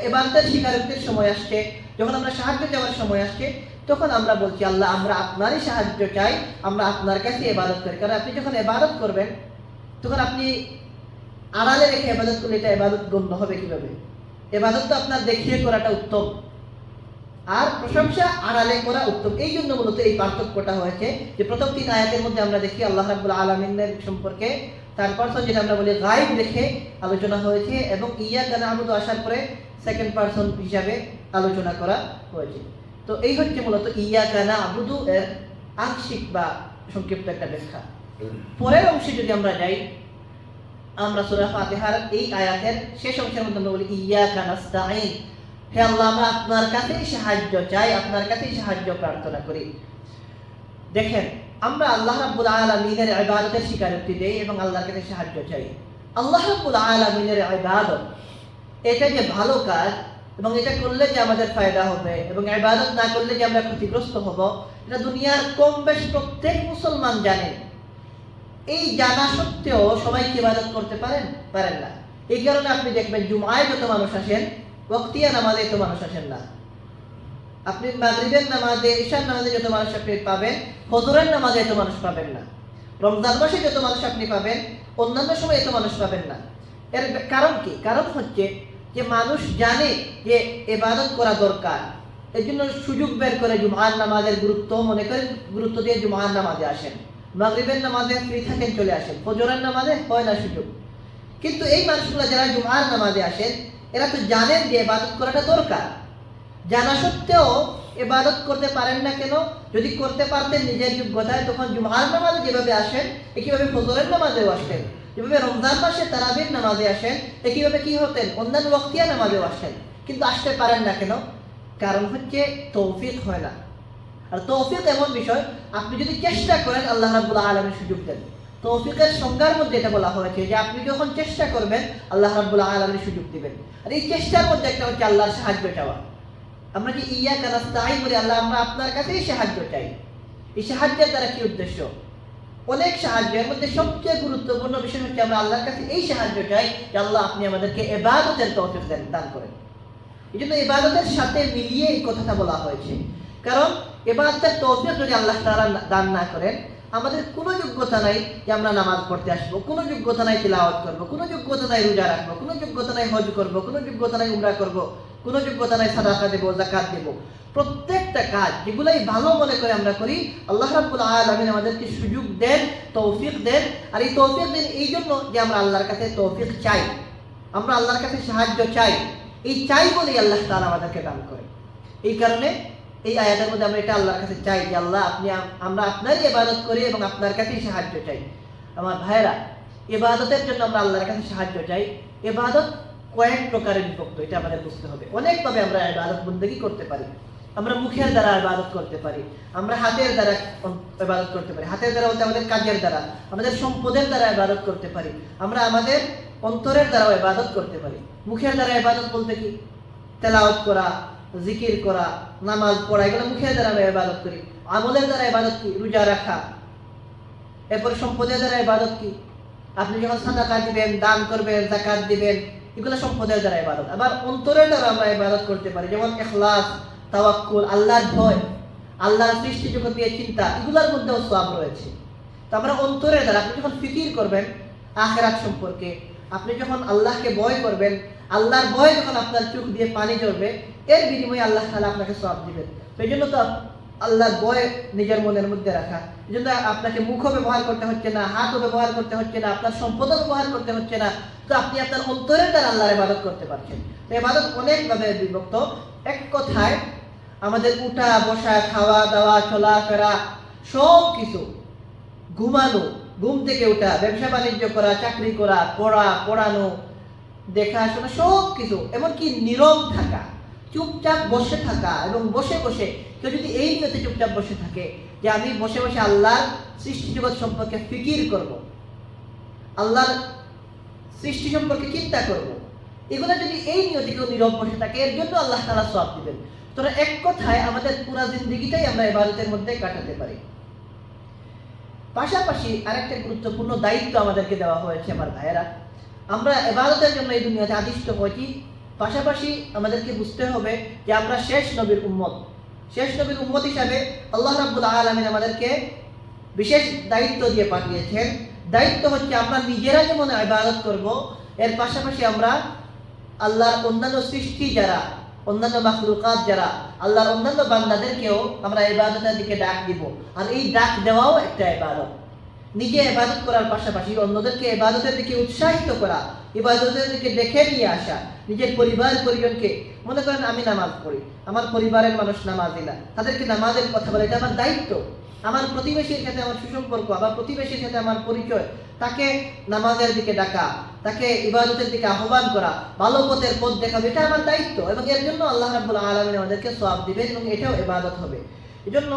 ইবাদতের স্বীকারোক্তির সময় আসছে, যখন আমরা সাহায্য চাওয়ার সময় আসছে, তখন আমরা বলছি আল্লাহ আমরা আপনারই সাহায্য চাই, আমরা আপনার কাছে ইবাদত করি। কারণ আপনি যখন ইবাদত করবেন তখন আপনি আড়ালে রেখে ইবাদত করলে এটা ইবাদত গণ্য হবে কিভাবে? ইবাদত তো আপনার দেখিয়ে করাটা উত্তম, আর প্রশংসা আড়ালে করা উত্তম। এই জন্য মূলত এই পার্থক্যটা হয়েছে যে প্রথম 3 আয়াতের মধ্যে আমরা দেখি আল্লাহ রাব্বুল আলামিনের সম্পর্কে তার পার্সন যেটা আমরা বলি গায়ব রেখে আলোচনা হয়েছে, এবং ইয়াকা না'বুদু আসার পরে সেকেন্ড পার্সন হিসাবে আলোচনা করা হয়েছে। তো এই হচ্ছে মূলত ইয়াকা না'বুদু এর আংশিক বা সংক্ষিপ্ত একটা ব্যাখ্যা। পরের অংশে যদি আমরা যাই, আমরা সূরা ফাতিহার এই আয়াতের শেষ অংশের মধ্যে আমরা বলি ইয়াকা নাস্তাঈন, হে আল্লাহ আমরা আপনার কাছেই সাহায্য চাই, আপনার কাছেই সাহায্য প্রার্থনা করি। দেখেন, আমরা আল্লাহ রাব্বুল আলামিনের ইবাদতের স্বীকারোক্তি দেই এবং আল্লাহর কাছে সাহায্য চাই। আল্লাহ রাব্বুল আলামিনের ইবাদত এটা যে ভালো কাজ এবং এটা করলে যে আমাদের ফায়দা হবে এবং ইবাদত না করলে যে আমরা ক্ষতিগ্রস্ত হব, এটা দুনিয়ার কম বেশ প্রত্যেক মুসলমান জানেন। এই জানা সত্ত্বেও সবাই কি ইবাদত করতে পারেন না। এই কারণে আপনি দেখবেন জুমায় যত মানুষ আসেন, ওয়াক্তিয়া নামাজে তো মানুষ আসেন না। আপনি মাগরিবের নামাজে, ইশার নামাজে যত মানুষ আপনি পাবেন, ফজরের নামাজে এত মানুষ পাবেন না। রমজান মাসে যত মানুষ আপনি পাবেন, অন্যান্য সময় এত মানুষ পাবেন না। এর কারণ কি? কারণ হচ্ছে যে মানুষ জানে যে ইবাদত করা দরকার, এর জন্য সুযোগ বের করে জুমার নামাজের গুরুত্ব মনে করেন, গুরুত্ব দিয়ে জুমার নামাজে আসেন, মাগরিবের নামাজে ফ্রি থাকেন চলে আসেন, ফজরের নামাজে হয় না সুযোগ। কিন্তু এই মানুষগুলো যারা জুমার নামাজে আসেন, এরা তো জানেন যে ইবাদত করাটা দরকার, জানা সত্ত্বেও ইবাদত করতে পারেন না কেন? যদি করতে পারতেন নিজের যোগ্যতায়, তখন জুমার নামাজে যেভাবে আসেন একইভাবে ফজরের নামাজেও আসতেন, যেভাবে রমজান মাসে তারাবির নামাজে আসেন একইভাবে কি হতেন অন্যান্য ওয়াক্তিয়া নামাজেও আসতেন। কিন্তু আসতে পারেন না কেন? কারণ হচ্ছে তৌফিক হয় না। আর তৌফিক এমন বিষয়, আপনি যদি চেষ্টা করেন আল্লাহ রাব্বুল আলামিন সুযোগ দেন। তৌফিকের সংজ্ঞার মধ্যে এটা বলা হয়েছে যে আপনি যখন চেষ্টা করবেন আল্লাহ রাব্বুল আলামিন সুযোগ দিবেন। আর এই চেষ্টার মধ্যে একটা হচ্ছে আল্লাহর সাহায্য চাওয়া। আমরা যে ইয়াকা নাস্তাঈন বলি, আল্লাহ আমরা আপনার কাছেই সাহায্য চাই, এই সাহায্যের দ্বারা কি উদ্দেশ্য? অনেক সাহায্যের মধ্যে সবচেয়ে গুরুত্বপূর্ণ বিষয় হচ্ছে আমরা আল্লাহর কাছে এই সাহায্য চাই যে আল্লাহ আপনি আমাদেরকে ইবাদতের তৌফিক দান করেন। এই জন্য ইবাদতের সাথে মিলিয়ে এই কথাটা বলা হয়েছে, কারণ ইবাদতের তৌফিক যদি আল্লাহ তাআলা দান না করেন, আমাদের কোনো যোগ্যতা নাই যে আমরা নামাজ পড়তে আসবো, কোনো যোগ্যতা নাই তিলাওয়াত করবো, কোনো যোগ্যতা নাই রোজা রাখবো, কোনো যোগ্যতা নাই হজ করবো, কোনো যোগ্যতা নাই উমরা করবো, কোনো যোগ্যতা নাই সাদাকা দেবো, যাকাত দেবো। প্রত্যেকটা কাজ যেগুলাই ভালো মনে করে আমরা করি, আল্লাহ রাব্বুল আলামিন আমাদেরকে সুযোগ দেন, তৌফিক দেন। আর এই তৌফিক দেন এই জন্য যে আমরা আল্লাহর কাছে তৌফিক চাই, আমরা আল্লাহর কাছে সাহায্য চাই, এই চাই বলেই আল্লাহ তাআলা আমাদেরকে দান করেন। এই কারণে এই আয়াতের মধ্যে আমরা এটা আল্লাহর কাছে চাই যে আল্লাহ আমরা আপনারই ইবাদত করি এবং আপনার কাছেই সাহায্য চাই। আমার ভাইয়েরা, ইবাদতের জন্য আমরা আল্লাহর কাছে সাহায্য চাই। ইবাদত কয়েক প্রকারের বিভক্ত, এটা আমাদের বুঝতে হবে। অনেকভাবে আমরা ইবাদত বন্দেগী করতে পারি। আমরা মুখের দ্বারা ইবাদত করতে পারি, আমরা হাতের দ্বারা ইবাদত করতে পারি। হাতের দ্বারা বলতে আমাদের কাজের দ্বারা, আমাদের সম্পদের দ্বারা ইবাদত করতে পারি, আমরা আমাদের অন্তরের দ্বারাও ইবাদত করতে পারি। মুখের দ্বারা ইবাদত বলতে কি? তেলাওয়াত করা, জিকির করা, নামাজ পড়া, এগুলো মুখের দ্বারা আমরা ইবাদত করি। আমলের দ্বারা ইবাদত কি? রোজা রাখা। এরপর সম্পদের দ্বারা ইবাদত কি? আপনি যখন সাদাকা দিবেন, দান করবেন, যাকাত দিবেন, এগুলো সম্পদের দ্বারা ইবাদত। আবার অন্তরের দ্বারা আমরা ইবাদত করতে পারি, যেমন ইখলাস, তাওয়াক্কুল, আল্লাহর ভয়, আল্লাহর সৃষ্টি জগৎ নিয়ে চিন্তা, এগুলোর মধ্যেও সওয়াব রয়েছে। তো আমরা অন্তরের দ্বারা, আপনি যখন ফিকির করবেন আখিরাত সম্পর্কে, আপনি যখন আল্লাহকে ভয় করবেন, আল্লাহর ভয় যখন আপনার চোখ দিয়ে পানি ঝরবে, এর বিনিময়ে আল্লাহ তাআলা আপনাকে সওয়াব দিবেন। তো এই জন্য তো আল্লাহর ভয় নিজের মনের মধ্যে রাখা, এই জন্য আপনাকে মুখও ব্যবহার করতে হচ্ছে না, হাতও ব্যবহার করতে হচ্ছে না, আপনার সম্পদও ব্যবহার করতে হচ্ছে না। তো আপনি আপনার অন্তরের দ্বারা আল্লাহর ইবাদত করতে পারছেন। তো ইবাদত অনেকভাবে বিভক্ত। এক কথায় আমাদের উঠা বসা, খাওয়া দাওয়া, চলাফেরা, সব কিছু, ঘুমানো, ঘুম থেকে ওঠা, ব্যবসা বাণিজ্য করা, চাকরি করা, পড়া, পড়ানো, দেখাশোনা, সব কিছু, এমনকি নীরব থাকা, চুপচাপ বসে থাকা, এবং বসে বসে কেউ যদি এই নিয়তে চুপচাপ বসে থাকে যে আমি বসে বসে আল্লাহর সৃষ্টি জগৎ সম্পর্কে ফিকির করব, আল্লাহর সৃষ্টি সম্পর্কে চিন্তা করব, এগুলো যদি এই নিয়তে কেউ নীরব বসে থাকে, এর জন্য আল্লাহ তাআলা সওয়াব দিবেন। তো এক কথায় আমাদের পুরো জিন্দেগিটাই আমরা ইবাদতের মধ্যে কাটাতে পারি। পাশাপাশি আরেকটা গুরুত্বপূর্ণ দায়িত্ব আমাদেরকে দেওয়া হয়েছে আমার ভাইয়েরা, আমরা ইবাদতের জন্য এই দুনিয়াতে আদিষ্ট হয়েছি। পাশাপাশি আমাদেরকে বুঝতে হবে যে আমরা শেষ নবীর উম্মত। শেষ নবীর উম্মত হিসাবে আল্লাহ রাব্বুল আলামিন আমাদেরকে বিশেষ দায়িত্ব দিয়ে পাঠিয়েছেন। দায়িত্ব হচ্ছে আমরা নিজেরা যেমন ইবাদত করব, এর পাশাপাশি আমরা আল্লাহর অন্যান্য সৃষ্টি যারা, অন্যান্য মাখলুকাত যারা, আল্লাহর অন্যান্য বান্দাদেরকেও আমরা ইবাদতের দিকে ডাক দিব। আর এই ডাক দেওয়াও একটা ইবাদত। নিজে ইবাদত করার পাশাপাশি অন্যদেরকে ইবাদতের দিকে উৎসাহিত করা, ইবাদতের দিকে ডেকে নিয়ে আসা, নিজের পরিবার পরিজনকে, মনে করেন আমি নামাজ পড়ি, আমার পরিবারের মানুষ নামাজি না, তাদেরকে নামাজের কথা বলা, এটা আমার দায়িত্ব। আমার প্রতিবেশীর সাথে আমার সুসম্পর্ক, আমার প্রতিবেশীর সাথে আমার পরিচয়, তাকে নামাজের দিকে ডাকা, তাকে ইবাদতের দিকে আহ্বান করা, ভালো পথের পথ দেখাবে, এটা আমার দায়িত্ব। এবং এর জন্য আল্লাহ রাব্বুল আলামিন আমাদেরকে সওয়াব দিবেন, এবং এটাও ইবাদত হবে। এজন্য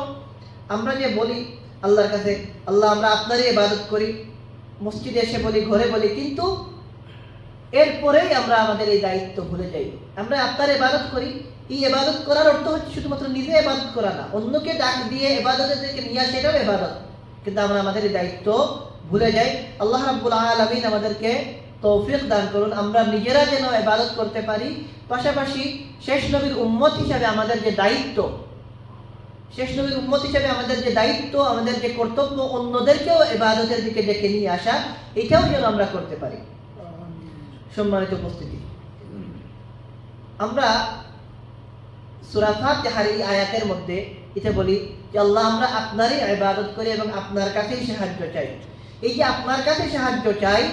আমরা যে বলি আল্লাহর কাছে, আল্লাহ আমরা আপনারই ইবাদত করি, মসজিদে এসে বলি, ঘরে বলি, কিন্তু এরপরেই আমরা আমাদের এই দায়িত্ব ভুলে যাই। আমরা আপনার ইবাদত করি, এই ইবাদত করার অর্থ হচ্ছে শুধুমাত্র নিজে ইবাদত করা না, অন্যকে ডাক দিয়ে ইবাদতের দিকে নিয়ে আসা, এটাও ইবাদত। কিন্তু আমরা আমাদের এই দায়িত্ব ভুলে যাই। আল্লাহ রাব্বুল আলামিন আমাদেরকে তৌফিক দান করুন, আমরা নিজেরা যেন ইবাদত করতে পারি। পাশাপাশি শেষ নবীর উম্মত হিসাবে আমাদের যে দায়িত্ব, শেষ নবীর উম্মত হিসাবে আমাদের যে দায়িত্ব, আমাদের যে কর্তব্য, অন্যদেরকেও ইবাদতের দিকে ডেকে নিয়ে আসা, এটাও যেন আমরা করতে পারি। সম্মানিত উপস্থিতি, আমরা সূরা ফাতিহার এই আয়াতের মধ্যে এটা বলি যে আল্লাহ আমরা আপনারই ইবাদত করি এবং আপনার কাছেই সাহায্য চাই। এই যে আপনার কাছে সাহায্য চাই,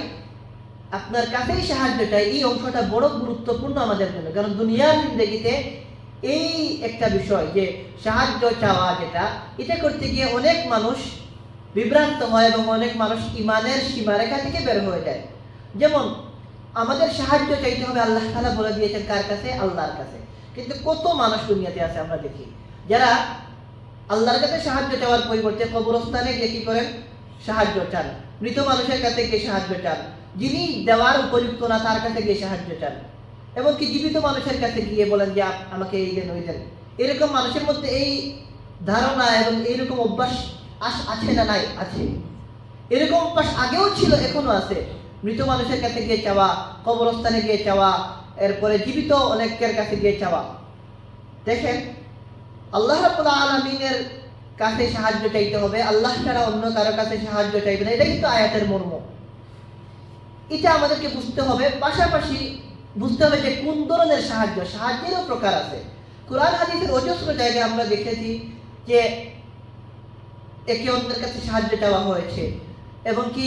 আপনার কাছেই সাহায্য চাই, এই অংশটা বড় গুরুত্বপূর্ণ আমাদের জন্য। কারণ দুনিয়ার জিন্দেগিতে এই একটা বিষয় যে সাহায্য চাওয়া, যেটা এটা করতে গিয়ে অনেক মানুষ বিভ্রান্ত হয় এবং অনেক মানুষ ইমানের সীমারেখা থেকে বের হয়ে যায়। যেমন আমাদের সাহায্য চাইতে হবে, আল্লাহ তাআলা বলে দিয়েছেন কার কাছে? আল্লাহর কাছে। কিন্তু কত মানুষ দুনিয়াতে আছে আমরা দেখি, যারা আল্লাহর কাছে সাহায্য চাওয়ার পরিবর্তে কবরস্থানে গিয়ে কি করেন? সাহায্য চান, মৃত মানুষের কাছে গিয়ে সাহায্য চান, যিনি দেওয়ার উপযুক্ত না তার কাছে গিয়ে সাহায্য চান, এবং কি জীবিত মানুষের কাছে গিয়ে বলেন যে আমাকে এই দেন ওই দেন। এরকম মানুষের মধ্যে এই ধারণা এবং এইরকম অভ্যাস আছে না? নাই, আছে। এরকম অভ্যাস আগেও ছিল, এখনো আছে। মৃত মানুষের কাছে গিয়ে চাওয়া, কবরস্থানে গিয়ে চাওয়া, এরপরে জীবিত অনেকের কাছে গিয়ে চাওয়া। দেখেন, আল্লাহ রাব্বুল আলামিনের কাছে সাহায্য চাইতে হবে, আল্লাহ ছাড়া অন্য কারো কাছে সাহায্য চাইবে না। এটাই কিন্তু আয়াতের মর্ম। এটা আমাদেরকে বুঝতে হবে। পাশাপাশি বুঝতে হবে যে কোন ধরনের সাহায্য, সাহায্যেরও প্রকার আছে। কুরআন হাদিসের অজস্র জায়গায় আমরা দেখেছি যে একে অন্যের কাছে সাহায্য চাওয়া হয়েছে, এবং কি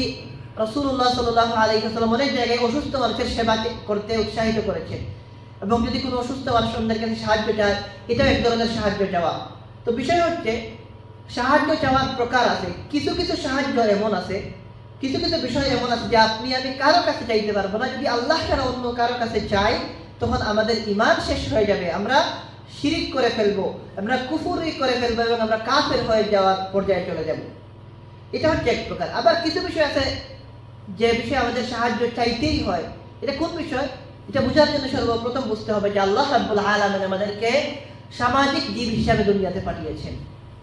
রাসূলুল্লাহ সাল্লাল্লাহু আলাইহি ওয়াসাল্লাম অনেক জায়গায় অসুস্থ মানুষের সেবা করতে উৎসাহিত করেছেন। এবং যদি কোনো অসুস্থ মানুষ অন্যের কাছে সাহায্য চায়, এটাও এক ধরনের সাহায্য চাওয়া। তো বিষয় হচ্ছে সাহায্য চাওয়ার প্রকার আছে। কিছু কিছু সাহায্য এমন আছে, কিছু কিছু বিষয় এমন আছে যে আপনি আমি কারো কাছে চাইতে পারবো না। যদি আল্লাহ ছাড়া অন্য কারো কাছে চাই, তখন আমাদের ঈমান শেষ হয়ে যাবে, আমরা শিরিক করে ফেলবো, আমরা কুফরি করে ফেলবো এবং আমরা কাফের হয়ে যাওয়ার পর্যায়ে চলে যাব। এটা হচ্ছে এক প্রকার। আবার কিছু বিষয় আছে যে বিষয়ে আমাদের সাহায্য চাইতেই হয়। এটা কোন বিষয়? এটা বোঝার জন্য সর্বপ্রথম বুঝতে হবে যে আল্লাহ রাব্বুল আলামিন আমাদেরকে সামাজিক জীব হিসাবে দুনিয়াতে পাঠিয়েছেন।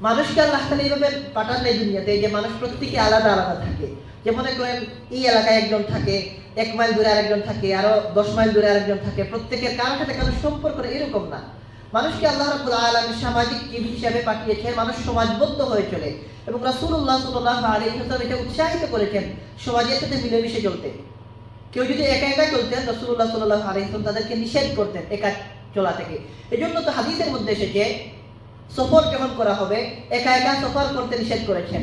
মানুষকে আল্লাহ তাআলা এইভাবে পাঠান এই দুনিয়াতে যে মানুষ প্রত্যেকে আলাদা আলাদা থাকে। যে মনে করেন এই এলাকায় একজন থাকে, 1 মাইল দূরে আরেকজন থাকে, আরো 10 মাইল দূরে আরেকজন থাকে, প্রত্যেকের কারোর সাথে কারোর সম্পর্ক এরকম না। মানুষকে আল্লাহ রাব্বুল আলামিন সামাজিক জীব হিসাবে পাঠিয়েছেন, মানুষ সমাজবদ্ধ হয়ে চলে। এবং রাসূলুল্লাহ সাল্লাল্লাহু আলাইহি ওয়াসাল্লাম এটা উৎসাহিত করেছেন সমাজের সাথে মিলেমিশে চলতে। কেউ যদি একা একা চলতেন, রাসূলুল্লাহ সাল্লাল্লাহু আলাইহি ওয়াসাল্লাম তাদেরকে নিষেধ করতেন একা চলা থেকে। এজন্য তো হাদিসের মধ্যে এসেছে সফর যখন করা হবে একা একা সফর করতে নিষেধ করেছেন,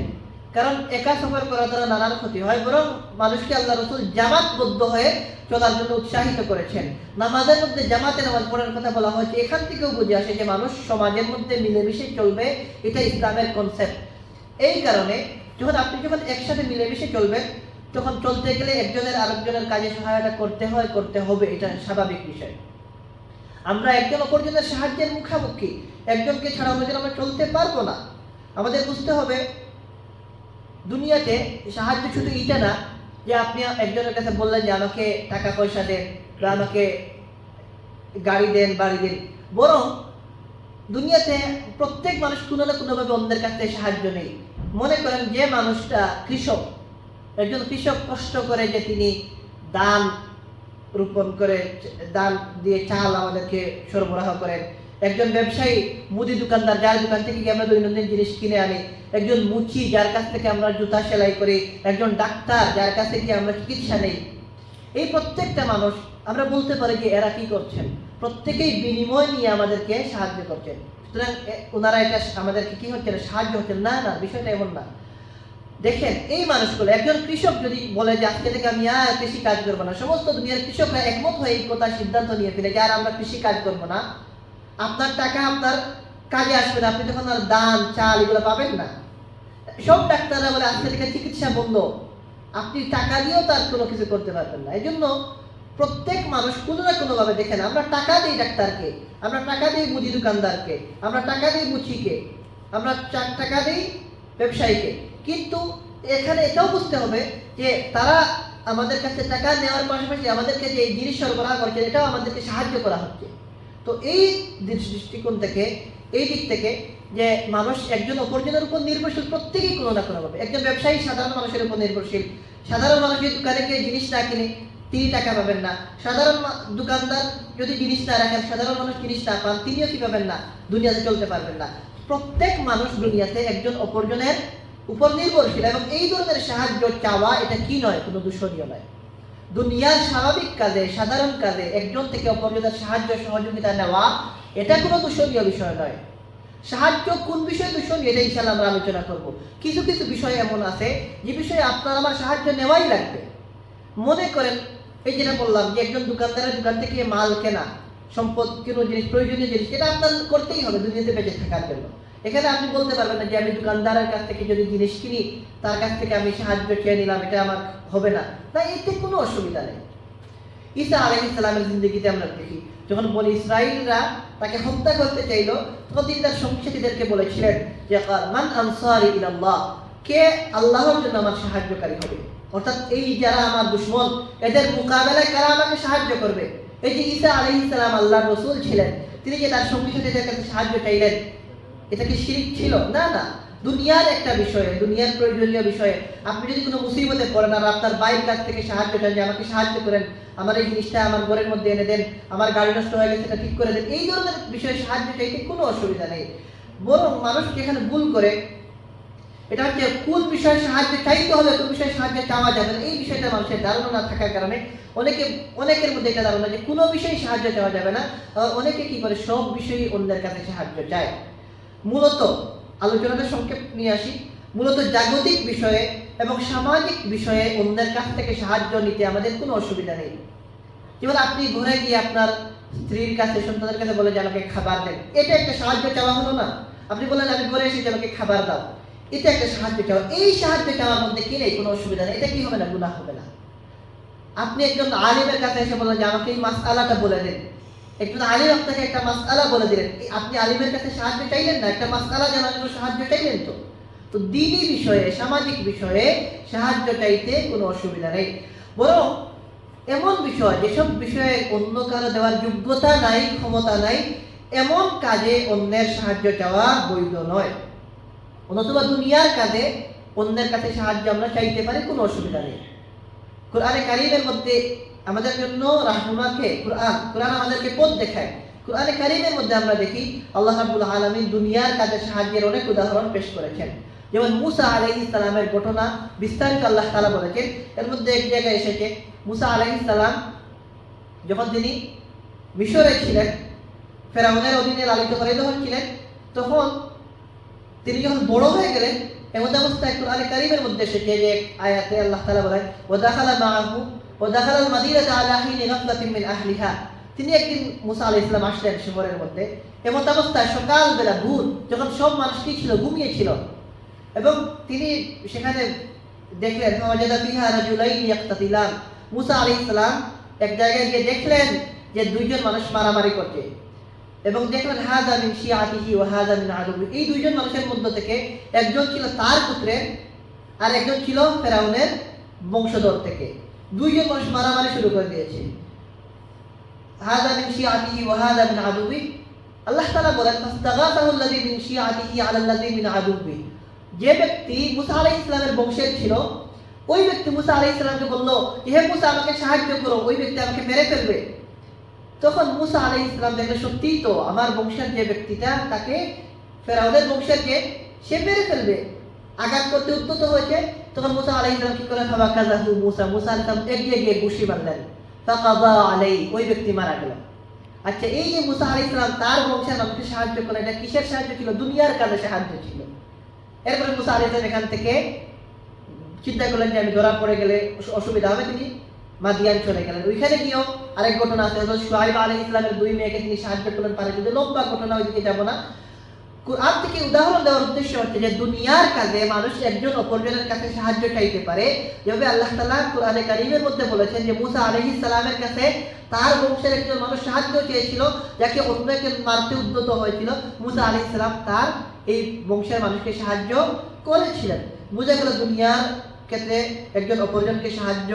কারণ একা সফর করা দ্বারা নানান ক্ষতি হয়। বরং মানুষকে আল্লাহ রাসূল জামাতবদ্ধ হয়ে চলার জন্য উৎসাহিত করেছেন। নামাজের মধ্যে জামাতে নামাজ পড়ার কথা বলা হয়েছে, এখান থেকেও বুঝে আসে যে মানুষ সমাজের মধ্যে মিলেমিশে চলবে, এটা ইসলামের কনসেপ্ট। এই কারণে যখন একসাথে মিলেমিশে চলবেন, তখন চলতে গেলে একজনের আরেকজনের কাজে সহায়তা করতে হবে, এটা স্বাভাবিক বিষয়। আমরা একজন অপরজনের সাহায্যের মুখামুখি, একজনকে ছাড়া অন্যজন আমরা চলতে পারবো না। আমাদের বুঝতে হবে দুনিয়াতে সাহায্য শুধু এটা না যে আপনি একজনের কাছে বললেন যে আমাকে টাকা পয়সা দেন বা আমাকে গাড়ি দেন, বাড়ি দেন। বরং দুনিয়াতে প্রত্যেক মানুষ কোনো না কোনোভাবে অন্যের কাছ থেকে সাহায্য নেই। মনে করেন যে মানুষটা কৃষক, একজন কৃষক কষ্ট করে যে তিনি ধান রোপণ করে, ধান দিয়ে চাল আমাদেরকে সরবরাহ করেন। একজন ব্যবসায়ী, মুদি দোকানদার, যার দোকান থেকে গিয়ে আমরা দৈনন্দিন জিনিস কিনে আনি। একজন মুচি, যার কাছ থেকে আমরা জুতা সেলাই করি। একজন ডাক্তার, যার কাছ থেকে আমরা চিকিৎসা নেই। এই প্রত্যেকটা মানুষ আমরা বলতে পারি যে এরা কি করছেন? প্রত্যেকেই বিনিময় নিয়ে আমাদেরকে সাহায্য করছেন। সুতরাং ওনারা এটা আমাদেরকে কি হচ্ছে না, সাহায্য হচ্ছেন না। না, বিষয়টা এমন না। দেখেন এই মানুষগুলো, একজন কৃষক যদি বলে যে আজকে থেকে আমি আর কৃষি কাজ করবো না, সমস্ত দুনিয়ার কৃষকরা একমত হয়ে এই কথা সিদ্ধান্ত নিয়ে ফেলে যে আর আমরা কৃষি কাজ করবো না, আপনার টাকা আপনার কাজে আসবে না, আপনি তখন আর ধান চাল এগুলো পাবেন না। সব ডাক্তাররা বলে আজকে থেকে চিকিৎসা বন্ধ, আপনি টাকা দিয়েও তার কোনো কিছু করতে পারবেন না। এই জন্য প্রত্যেক মানুষ কোনো না কোনোভাবে, দেখেন আমরা টাকা দিই ডাক্তারকে, আমরা টাকা দিই মুদি দোকানদারকে, আমরা টাকা দিই মুচিকে, আমরা টাকা দিই ব্যবসায়ীকে, কিন্তু এখানে এটাও বুঝতে হবে যে তারা আমাদের কাছে টাকা নেওয়ার পাশাপাশি আমাদেরকে যে এই জিনিস সরবরাহ করছে এটাও আমাদেরকে সাহায্য করা হচ্ছে। তো এই দৃষ্টিকোণ থেকে, এই দিক থেকে যে মানুষ একজন অপরজনের উপর নির্ভরশীল, প্রত্যেকেই কোনো না কোনোভাবে। একজন ব্যবসায়ী সাধারণ মানুষের উপর নির্ভরশীল। সাধারণ মানুষ যদি দোকানে গিয়ে জিনিস না কিনে তিনি টাকা পাবেন না। সাধারণ দোকানদার যদি জিনিস না রাখেন, সাধারণ মানুষ জিনিস না পান, তিনিও কি পাবেন না, দুনিয়াতে চলতে পারবেন না। প্রত্যেক মানুষ দুনিয়াতে একজন অপরজনের উপর নির্ভরশীল। এবং এই ধরনের সাহায্য চাওয়া এটা কি নয়, কোনো দূষণীয় নয়। দুনিয়ার স্বাভাবিক কাজে, সাধারণ কাজে একজন থেকে অপরজনের সাহায্য সহযোগিতা নেওয়া এটা কোনো দূষণীয় বিষয় নয়। সাহায্য কোন বিষয়ে দূষণীয় এটা ইনশাআল্লাহ আমরা আলোচনা করব। কিছু কিছু বিষয় এমন আছে যে বিষয়ে আপনার আমার সাহায্য নেওয়াই লাগবে। মনে করেন এই যেটা বললাম যে একজন দোকানদারের দোকান থেকে মাল কেনা, সম্পদ কোনো জিনিস, প্রয়োজনীয় জিনিস, এটা আপনার করতেই হবে দুনিয়াতে বেঁচে থাকার জন্য। এখানে আপনি বলতে পারবেন না যে আমি দোকানদারের কাছ থেকে যদি জিনিস কিনি তার কাছ থেকে আমি সাহায্য চেয়ে নিলাম, এটা আমার হবে না। তাই এতে কোনো অসুবিধা নেই। ঈসা আলাইহিস সালামের জিন্দেগিতে আমরা দেখি যখন বনি ইসরাঈলরা তাকে হত্যা করতে চাইল, তখন তিনি তার সঙ্গীদেরকে বলেছিলেন যে মান আনসারি ইলাল্লাহ, কে আল্লাহর জন্য আমার সাহায্যকারী হবে। অর্থাৎ এই যারা আমার দুশমন, এদের মোকাবেলায় কারা আমাকে সাহায্য করবে। এই যে ঈসা আলাইহিস সালাম আল্লাহর রাসূল ছিলেন, তিনি যে তার সঙ্গীদের কাছে সাহায্য চাইলেন, এটা কি শিরক ছিল? না, না। দুনিয়ার একটা বিষয়ে, দুনিয়ার প্রয়োজনীয় বিষয়ে আপনি যদি কোনো মুসিবতে পড়েন আর আপনার ভাইয়ের কাছ থেকে সাহায্য চান যে আমাকে সাহায্য করেন, আমার এই জিনিসটা আমার ঘরের মধ্যে এনে দেন, আমার গাড়ি নষ্ট হয়ে গেছে এটা ঠিক করে দেন, এই ধরনের বিষয়ে সাহায্য চাইতে কোনো অসুবিধা নেই। বরং মানুষ যেখানে ভুল করে এটা হচ্ছে কোন বিষয়ে সাহায্য চাইতে হবে, কোন বিষয়ে সাহায্য চাওয়া যাবে না, এই বিষয়টা মানুষের ধারণা না থাকার কারণে অনেকের মধ্যে এটা ধারণা যে কোনো বিষয়ে সাহায্য চাওয়া যাবে না। অনেকে কি করে সব বিষয়েই অন্যের কাছে সাহায্য চায়। মূলত আলোচনাটা সংক্ষেপ নিয়ে আসি। মূলত জাগতিক বিষয়ে এবং সামাজিক বিষয়ে অন্যের কাছ থেকে সাহায্য নিতে আমাদের কোনো অসুবিধা নেই। যেমন আপনি ঘরে গিয়ে আপনার স্ত্রীর কাছে, সন্তানের কাছে বলে যে আমাকে খাবার দেন, এটা একটা সাহায্য চাওয়া হলো না? আপনি বললেন আমি ঘরে এসে আমাকে খাবার দাও, এটা একটা সাহায্য চাওয়া। এই সাহায্য চাওয়ার মধ্যে কি নেই, কোনো অসুবিধা নেই, এটা কি হবে না, গুনাহ হবে না। আপনি একজন আলিমের কাছে এসে বললেন যে আমাকে এই মাসআলাটা বলে দেন, একজন আলিম আপনাকে একটা মাসআলা বলে দিলেন, আপনি আলিমের কাছে সাহায্য চাইলেন না, একটা মাসআলা জানার জন্য সাহায্য চাইলেন। তো দ্বীনি বিষয়ে, সামাজিক বিষয়ে সাহায্য চাইতে কোনো অসুবিধা নেই। বরং এমন বিষয়, যেসব বিষয়ে অন্য কারো দেওয়ার যোগ্যতা নাই, ক্ষমতা নাই, এমন কাজে অন্যের সাহায্য চাওয়া বৈধ নয়। অথবা দুনিয়ার কাজে অন্যের কাছে সাহায্য আমরা চাইতে পারি, কোনো অসুবিধা নেই। কোরআনে কারীমের মধ্যে আমাদের জন্য রাহমাকে কোরআন আমাদেরকে পথ দেখায়। কোরআনে কারীমের মধ্যে আমরা দেখি আল্লাহ রাব্বুল আলামিন দুনিয়ার কাজে সাহায্যের অনেক উদাহরণ পেশ করেছেন। যেমন মুসা আলাইহিস সালামের ঘটনা বিস্তারিত আল্লাহ তাআলা বলেছেন। এর মধ্যে এক জায়গায় এসেছে, মুসা আলাইহিস সালাম যখন তিনি মিশরে ছিলেন, ফেরাউনের অধীনে লালিত পালিত হচ্ছিলেন, তখন তিনি যখন বড় হয়ে গেলেন, এমন অবস্থায় কোরআনে কারীমের মধ্যে এসেছে যে আয়াতে আল্লাহ তাআলা বলেন, ওয়া দাখালা মাআহু ওয়া দাখালা আল মাদিনাতা আলা হিনি গাফলাতিন মিন আহলিহা। তিনি একদিন মুসা আলাইহিস সালাম আসলেন শহরের মধ্যে, এমন অবস্থায় সকালবেলা ভোর, যখন সব মানুষ কি ছিল, ঘুমিয়েছিল, এবং তিনি সেখানে দেখলেন ফাওয়াজাদা ফিহা রাজুলাইনি ইয়াকতাতিলান। মুসা আলাইহিস সালাম এক জায়গায় গিয়ে দেখলেন যে দুইজন মানুষ মারামারি করছে, এবং দেখলেন হাযা মিন শিয়াতিহি ওয়া হাযা মিন আদুবি। এই দুইজন মানুষের মধ্যে থেকে একজন ছিল তার পুত্রের, আর একজন ছিল ফেরাউনের বংশধর থেকে। দুইজন মানুষ মারামারি শুরু করে দিয়েছে। হাযা মিন শিয়াতিহি ওয়া হাযা মিন আদুবি। আল্লাহ তাআলা বলেন ফাস্তাগাসাহু আল্লাযী মিন শিয়াতিহি আলা আল্লাযী মিন আদুবি। যে ব্যক্তি মুসা আলাইহিস সালামের বংশের ছিল, ওই ব্যক্তি মুসা আলাইহিস সালামকে বলল, হে মুসা আমাকে সাহায্য করো, ওই ব্যক্তি আমাকে মেরে ফেলবে। তখন মুসা আলাইহিস সালাম দেখলেন সত্যিই তো আমার বংশের যে ব্যক্তিটা, তাকে ফেরাউনের বংশের কে সে মেরে ফেলবে, আঘাত করতে উদ্যত হয়েছে। তখন মুসা আলাইহিস সালাম কি করলেন, ফাবাকাযাহু মুসা আলাইহিস সালাম এগিয়ে গিয়ে ঘুষি মারলেন, ফাকাযা আলাইহি, ওই ব্যক্তি মারা গেল। আচ্ছা, এই যে মুসা আলাইহিস সালাম তার বংশের মানুষকে সাহায্য করলেন, এটা কিসের সাহায্য ছিল? দুনিয়ার কাজে সাহায্য ছিল। এরপরে মুসা আলাইহিস সালাম এখান থেকে চিন্তা করলেন যে আমি ধরা পড়ে গেলে অসুবিধা হবে, তিনি মাদিয়ান চলে গেলেন। ওইখানে গিয়েও আরেক ঘটনা আছে, শুআয়ব আলাইহিস সালামের দুই মেয়েকে তিনি সাহায্য করলেন, পারে যদি লম্বা ঘটনা, ওইদিকে যাব না। কোরআন থেকে উদাহরণ দেওয়ার উদ্দেশ্য হচ্ছে যে দুনিয়ার কাজে মানুষ একজন অপরজনের কাছে সাহায্য চাইতে পারে। যেভাবে আল্লাহ তাআলা কোরআনে কারীমের মধ্যে বলেছেন যে মুসা আলাইহিস সালামের কাছে তার বংশের একজন মানুষ সাহায্য চেয়েছিল, যাকে অন্যকে মারতে উদ্যত হয়েছিল, মুসা আলাইহিস সালাম তার এই বংশের মানুষকে সাহায্য করেছিলেন। বোঝা গেল দুনিয়ার ক্ষেত্রে একজন অপরজনকে সাহায্য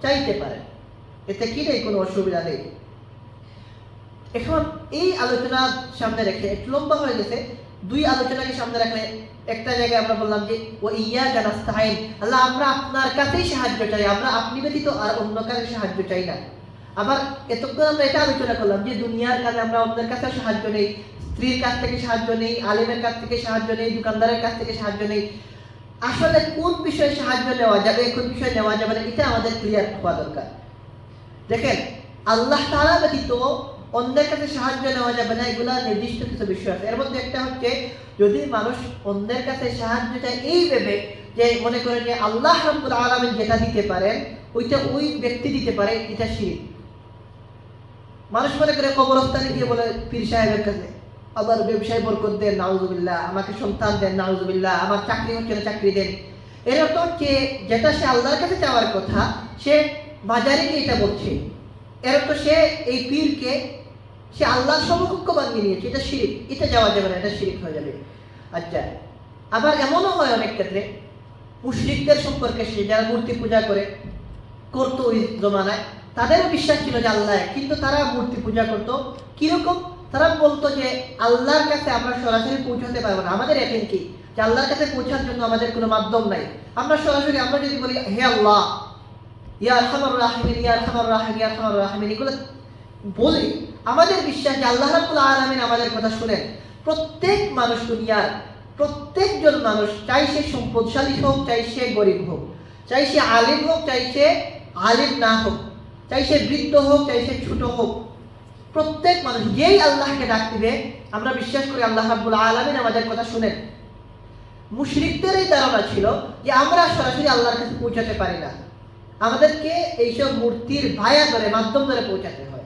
চাইতে পারে, এতে কি নেই, কোনো অসুবিধা নেই। এখন এই আলোচনা সামনে রেখে, একটু লম্বা হয়ে গেছে, দুই আলোচনাকে সামনে রাখলে একটা জায়গায় আমরা বললাম যে ওয়া ইয়্যাকা নাস্তাঈন, আল্লাহ আমরা আপনার কাছেই সাহায্য চাই, আমরা আপনি ব্যতীত আর অন্য কাছে সাহায্য চাই না। আবার এতক্ষণ আমরা এটা আলোচনা করলাম যে দুনিয়ার কাজে আমরা অন্যের কাছে সাহায্য নেই, স্ত্রীর কাছ থেকে সাহায্য নেই, আলেমের কাছ থেকে সাহায্য নেই, দোকানদারের কাছ থেকে সাহায্য নেই। আসলে কোন বিষয়ে সাহায্য নেওয়া যাবে, কোন বিষয়ে নেওয়া যাবে না, এটা আমাদের ক্লিয়ার হওয়া দরকার। দেখেন, আল্লাহ তাআলা ব্যতীত অন্যের কাছে সাহায্য নেওয়া যাবে না, এগুলা নির্দিষ্ট কিছু বিষয় আছে। এর মধ্যে একটা হচ্ছে, যদি মানুষ অন্যের কাছে সাহায্য চায় এই ভেবে যে মনে করে যে আল্লাহ রাব্বুল আলামিন যেটা দিতে পারেন ওইটা ওই ব্যক্তি দিতে পারে, এটা শিরক। মানুষ মনে করে কবরস্থানে গিয়ে বলে পীর সাহেবের কাছে, আবার ব্যবসায় বরকত দেন, নাউজুবিল্লাহ, আমাকে সন্তান দেন, নাউজুবিল্লাহ, আমার চাকরি হচ্ছে না, চাকরি দেন। এর অর্থ হচ্ছে যেটা সে আল্লাহর কাছে চাওয়ার কথা, সে বাজারে গিয়ে এটা বলছে। এর অর্থ সে এই পীরকে সে আল্লাহর সমকক্ষ বানিয়ে নিয়েছে, এটা শিরক, এটা যাওয়া যাবে না, এটা শিরক হয়ে যাবে। আচ্ছা, আবার এমনও হয় অনেক ক্ষেত্রে, মুশরিকদের সম্পর্কে সে যারা মূর্তি পূজা করতো ওই জমানায়, তাদেরও বিশ্বাস ছিল যে আল্লাহ, কিন্তু তারা মূর্তি পূজা করতো কিরকম? তারা বলতো যে আল্লাহর কাছে আমরা সরাসরি পৌঁছাতে পারবো না, আমাদের এখন কি যে আল্লাহর কাছে পৌঁছার জন্য আমাদের কোনো মাধ্যম নাই। আমরা সরাসরি, আমরা যদি বলি হে আল্লাহ, ইয়া আরহামার রাহিমিন, ইয়া আরহামার রাহিম, ইয়া আরহামার রাহিমিন, এগুলো বলি, আমাদের বিশ্বাস যে আল্লাহ রাব্বুল আলামিন আমাদের কথা শুনেন। প্রত্যেক মানুষ, দুনিয়ার প্রত্যেকজন মানুষ, চাই সে সম্পদশালী হোক, চাই সে গরিব হোক, চাই সে আলিম হোক, চাই সে আলিম না হোক, চাই সে বৃদ্ধ হোক, চাই সে ছোট হোক, প্রত্যেক মানুষ যেই আল্লাহকে ডাক দিবে, আমরা বিশ্বাস করি আল্লাহ রাব্বুল আলামিন আমাদের কথা শুনেন। মুশরিকদের এই ধারণা ছিল যে আমরা সরাসরি আল্লাহর কাছে পৌঁছাতে পারি না, আমাদেরকে এইসব মূর্তির ভায়া ধরে, মাধ্যম ধরে পৌঁছাতে হয়।